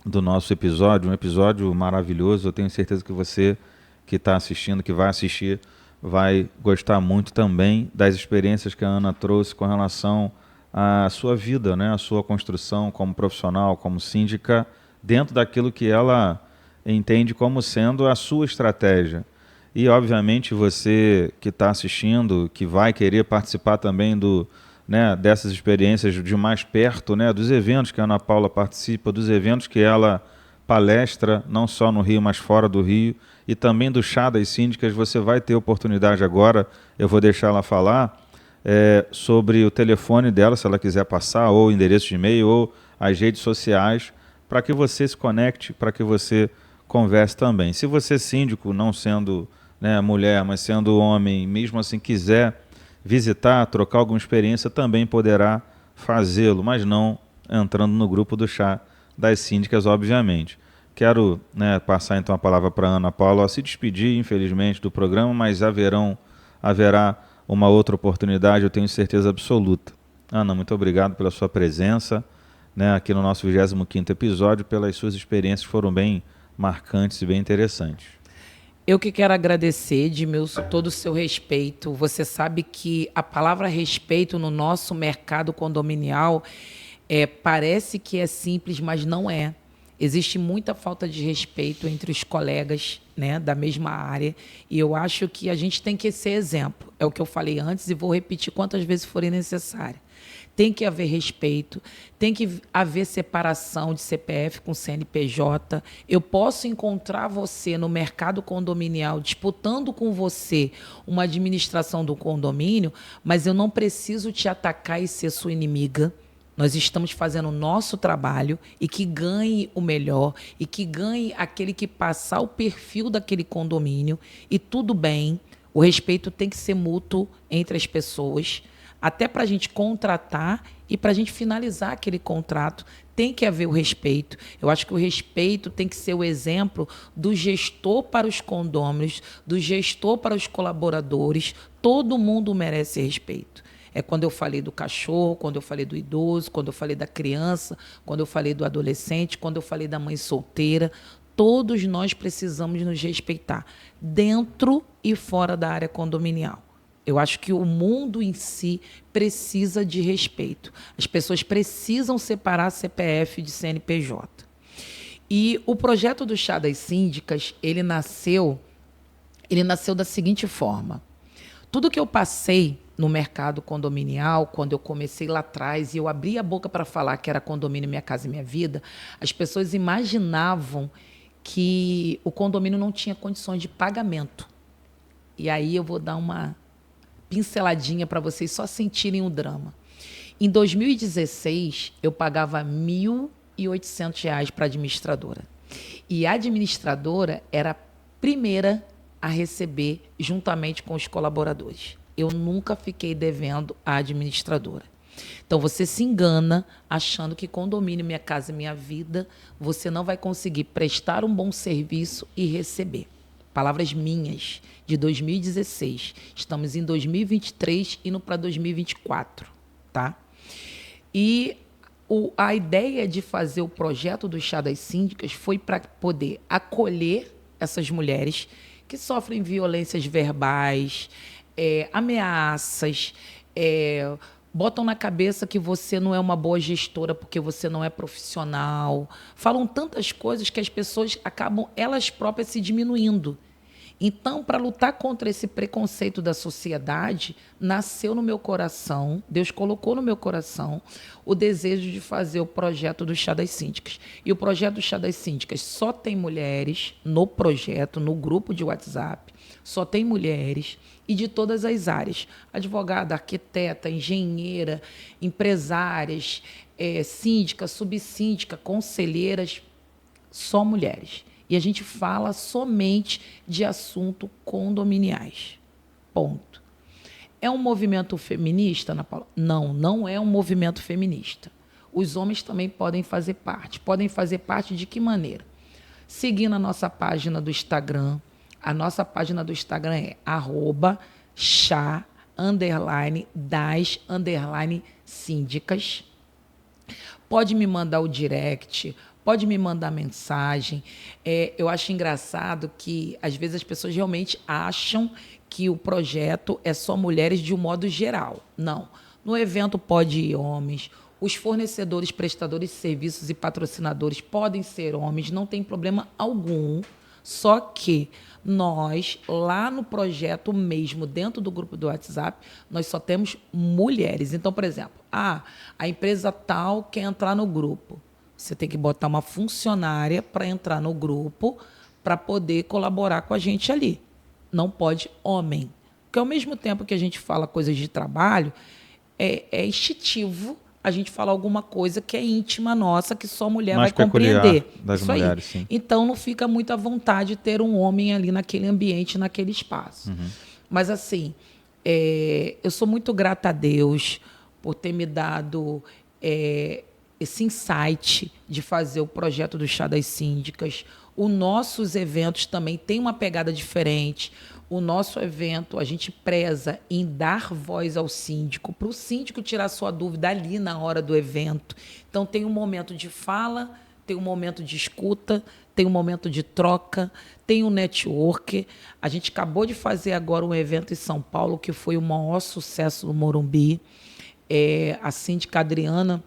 do nosso episódio, um episódio maravilhoso. Eu tenho certeza que você que está assistindo, que vai assistir, vai gostar muito também das experiências que a Ana trouxe com relação à sua vida, né? A sua construção como profissional, como síndica, dentro daquilo que ela entende como sendo a sua estratégia. E, obviamente, você que está assistindo, que vai querer participar também dessas experiências de mais perto, né, dos eventos que a Ana Paula participa, dos eventos que ela palestra, não só no Rio, mas fora do Rio, e também do Chá das Síndicas. Você vai ter oportunidade agora, eu vou deixar ela falar, sobre o telefone dela, se ela quiser passar, ou o endereço de e-mail, ou as redes sociais, para que você se conecte, para que você converse também. Se você, síndico, não sendo, né, mulher, mas sendo homem, mesmo assim quiser visitar, trocar alguma experiência, também poderá fazê-lo, mas não entrando no grupo do Chá das Síndicas, obviamente. Quero, né, passar então a palavra para a Ana Paula, se despedir, infelizmente, do programa, mas haverá uma outra oportunidade, eu tenho certeza absoluta. Ana, muito obrigado pela sua presença, né, aqui no nosso 25º episódio, pelas suas experiências que foram bem marcantes e bem interessantes. Eu que quero agradecer, Edmilson, todo o seu respeito. Você sabe que a palavra respeito no nosso mercado condominial parece que é simples, mas não é. Existe muita falta de respeito entre os colegas, né, da mesma área, e eu acho que a gente tem que ser exemplo. É o que eu falei antes e vou repetir quantas vezes forem necessárias. Tem que haver respeito, tem que haver separação de CPF com CNPJ. Eu posso encontrar você no mercado condominial disputando com você uma administração do condomínio, mas eu não preciso te atacar e ser sua inimiga. Nós estamos fazendo o nosso trabalho e que ganhe o melhor e que ganhe aquele que passar o perfil daquele condomínio. E tudo bem, o respeito tem que ser mútuo entre as pessoas, até para a gente contratar e para a gente finalizar aquele contrato, tem que haver o respeito. Eu acho que o respeito tem que ser o exemplo do gestor para os condôminos, do gestor para os colaboradores. Todo mundo merece respeito. É quando eu falei do cachorro, quando eu falei do idoso, quando eu falei da criança, quando eu falei do adolescente, quando eu falei da mãe solteira. Todos nós precisamos nos respeitar, dentro e fora da área condominial. Eu acho que o mundo em si precisa de respeito. As pessoas precisam separar CPF de CNPJ. E o projeto do Chá das Síndicas, ele nasceu da seguinte forma. Tudo que eu passei no mercado condominial, quando eu comecei lá atrás, e eu abri a boca para falar que era condomínio Minha Casa e Minha Vida, as pessoas imaginavam que o condomínio não tinha condições de pagamento. E aí eu vou dar uma pinceladinha para vocês só sentirem o drama. Em 2016, eu pagava R$ 1.800 para a administradora. E a administradora era a primeira a receber juntamente com os colaboradores. Eu nunca fiquei devendo à administradora. Então, você se engana achando que condomínio Minha Casa e Minha Vida, você não vai conseguir prestar um bom serviço e receber. Palavras minhas, de 2016. Estamos em 2023, indo para 2024, tá? E a ideia de fazer o projeto do Chá das Síndicas foi para poder acolher essas mulheres que sofrem violências verbais, ameaças, botam na cabeça que você não é uma boa gestora porque você não é profissional. Falam tantas coisas que as pessoas acabam elas próprias se diminuindo. Então, para lutar contra esse preconceito da sociedade, nasceu no meu coração, Deus colocou no meu coração o desejo de fazer o projeto do Chá das Síndicas. E o projeto do Chá das Síndicas só tem mulheres no projeto, no grupo de WhatsApp, só tem mulheres e de todas as áreas. Advogada, arquiteta, engenheira, empresárias, síndica, subsíndica, conselheiras, só mulheres. E a gente fala somente de assuntos condominiais. Ponto. É um movimento feminista, Ana Paula? Não, não é um movimento feminista. Os homens também podem fazer parte. Podem fazer parte de que maneira? Seguindo a nossa página do Instagram. A nossa página do Instagram é @chá_das_síndicas. Pode me mandar o direct, pode me mandar mensagem. Eu acho engraçado que, às vezes, as pessoas realmente acham que o projeto é só mulheres de um modo geral. Não. No evento pode ir homens, os fornecedores, prestadores de serviços e patrocinadores podem ser homens, não tem problema algum. Só que nós, lá no projeto mesmo, dentro do grupo do WhatsApp, nós só temos mulheres. Então, por exemplo, a empresa tal quer entrar no grupo. Você tem que botar uma funcionária para entrar no grupo para poder colaborar com a gente ali. Não pode homem. Porque ao mesmo tempo que a gente fala coisas de trabalho, é instintivo a gente falar alguma coisa que é íntima nossa, que só mulher mais vai compreender. Das Isso mulheres, aí. sim. Então não fica muito à vontade ter um homem ali naquele ambiente, naquele espaço. Uhum. Mas assim, eu sou muito grata a Deus por ter me dado esse insight de fazer o projeto do Chá das Síndicas. Os nossos eventos também têm uma pegada diferente. O nosso evento, a gente preza em dar voz ao síndico, para o síndico tirar sua dúvida ali na hora do evento. Então, tem um momento de fala, tem um momento de escuta, tem um momento de troca, tem um network. A gente acabou de fazer agora um evento em São Paulo, que foi o maior sucesso no Morumbi. A síndica Adriana,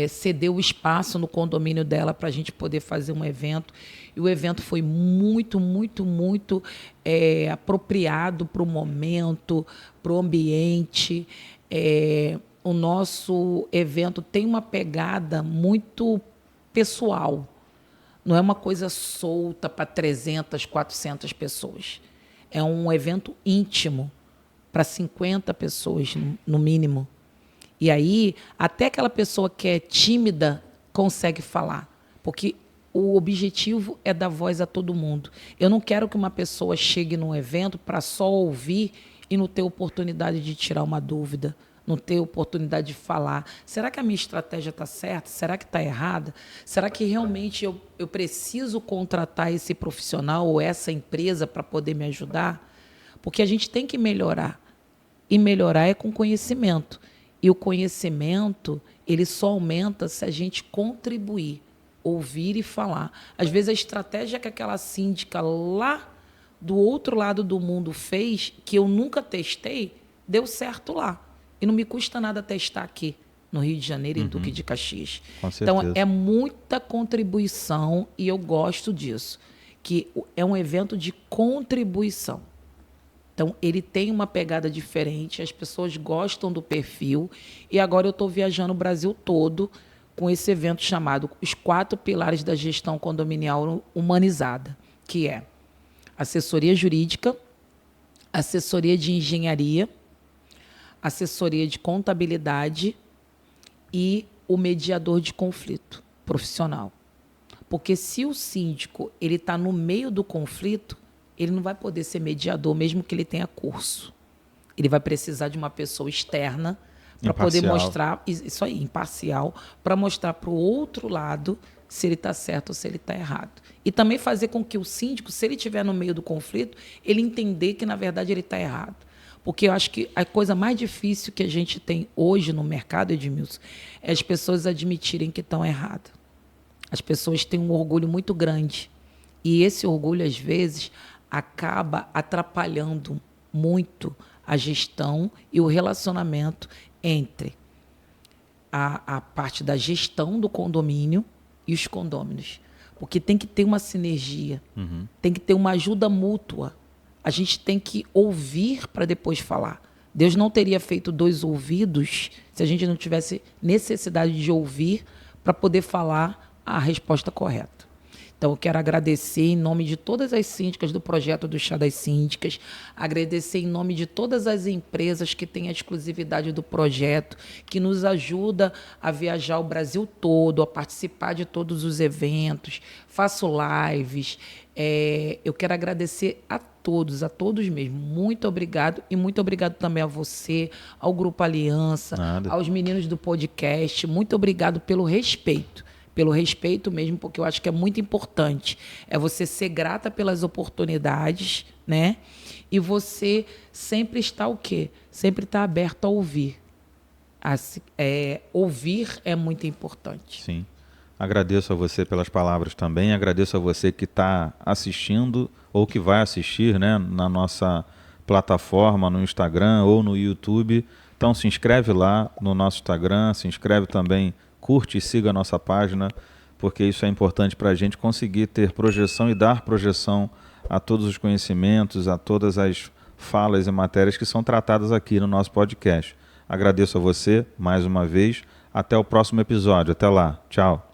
cedeu o espaço no condomínio dela para a gente poder fazer um evento. E o evento foi muito, muito, muito apropriado para o momento, para o ambiente. O nosso evento tem uma pegada muito pessoal. Não é uma coisa solta para 300, 400 pessoas. É um evento íntimo para 50 pessoas, no mínimo. E aí, até aquela pessoa que é tímida consegue falar, porque o objetivo é dar voz a todo mundo. Eu não quero que uma pessoa chegue num evento para só ouvir e não ter oportunidade de tirar uma dúvida, não ter oportunidade de falar. Será que a minha estratégia está certa? Será que está errada? Será que realmente eu preciso contratar esse profissional ou essa empresa para poder me ajudar? Porque a gente tem que melhorar. E melhorar é com conhecimento. E o conhecimento, ele só aumenta se a gente contribuir, ouvir e falar. Às vezes a estratégia que aquela síndica lá do outro lado do mundo fez, que eu nunca testei, deu certo lá. E não me custa nada testar aqui, no Rio de Janeiro, em Duque de Caxias. Com certeza. Então, é muita contribuição e eu gosto disso, que é um evento de contribuição. Então, ele tem uma pegada diferente, as pessoas gostam do perfil, e agora eu estou viajando o Brasil todo com esse evento chamado Os 4 Pilares da Gestão Condominial Humanizada, que é assessoria jurídica, assessoria de engenharia, assessoria de contabilidade e o mediador de conflito profissional. Porque se o síndico ele está no meio do conflito, ele não vai poder ser mediador, mesmo que ele tenha curso. Ele vai precisar de uma pessoa externa para poder mostrar, isso aí, imparcial, para mostrar para o outro lado se ele está certo ou se ele está errado. E também fazer com que o síndico, se ele estiver no meio do conflito, ele entender que, na verdade, ele está errado. Porque eu acho que a coisa mais difícil que a gente tem hoje no mercado, Edmilson, é as pessoas admitirem que estão erradas. As pessoas têm um orgulho muito grande. E esse orgulho, às vezes, acaba atrapalhando muito a gestão e o relacionamento entre a parte da gestão do condomínio e os condôminos. Porque tem que ter uma sinergia, tem que ter uma ajuda mútua. A gente tem que ouvir para depois falar. Deus não teria feito 2 ouvidos se a gente não tivesse necessidade de ouvir para poder falar a resposta correta. Então, eu quero agradecer em nome de todas as síndicas do projeto do Chá das Síndicas, agradecer em nome de todas as empresas que têm a exclusividade do projeto, que nos ajuda a viajar o Brasil todo, a participar de todos os eventos, faço lives. Eu quero agradecer a todos mesmo. Muito obrigado e muito obrigado também a você, ao Grupo Aliança, aos meninos do podcast. Muito obrigado pelo respeito. Pelo respeito mesmo, porque eu acho que é muito importante. É você ser grata pelas oportunidades, né? E você sempre estar o quê? Sempre estar aberto a ouvir. Ouvir é muito importante. Sim. Agradeço a você pelas palavras também. Agradeço a você que está assistindo ou que vai assistir, né, na nossa plataforma, no Instagram ou no YouTube. Então se inscreve lá no nosso Instagram, se inscreve também, curte e siga a nossa página, porque isso é importante para a gente conseguir ter projeção e dar projeção a todos os conhecimentos, a todas as falas e matérias que são tratadas aqui no nosso podcast. Agradeço a você mais uma vez. Até o próximo episódio. Até lá. Tchau.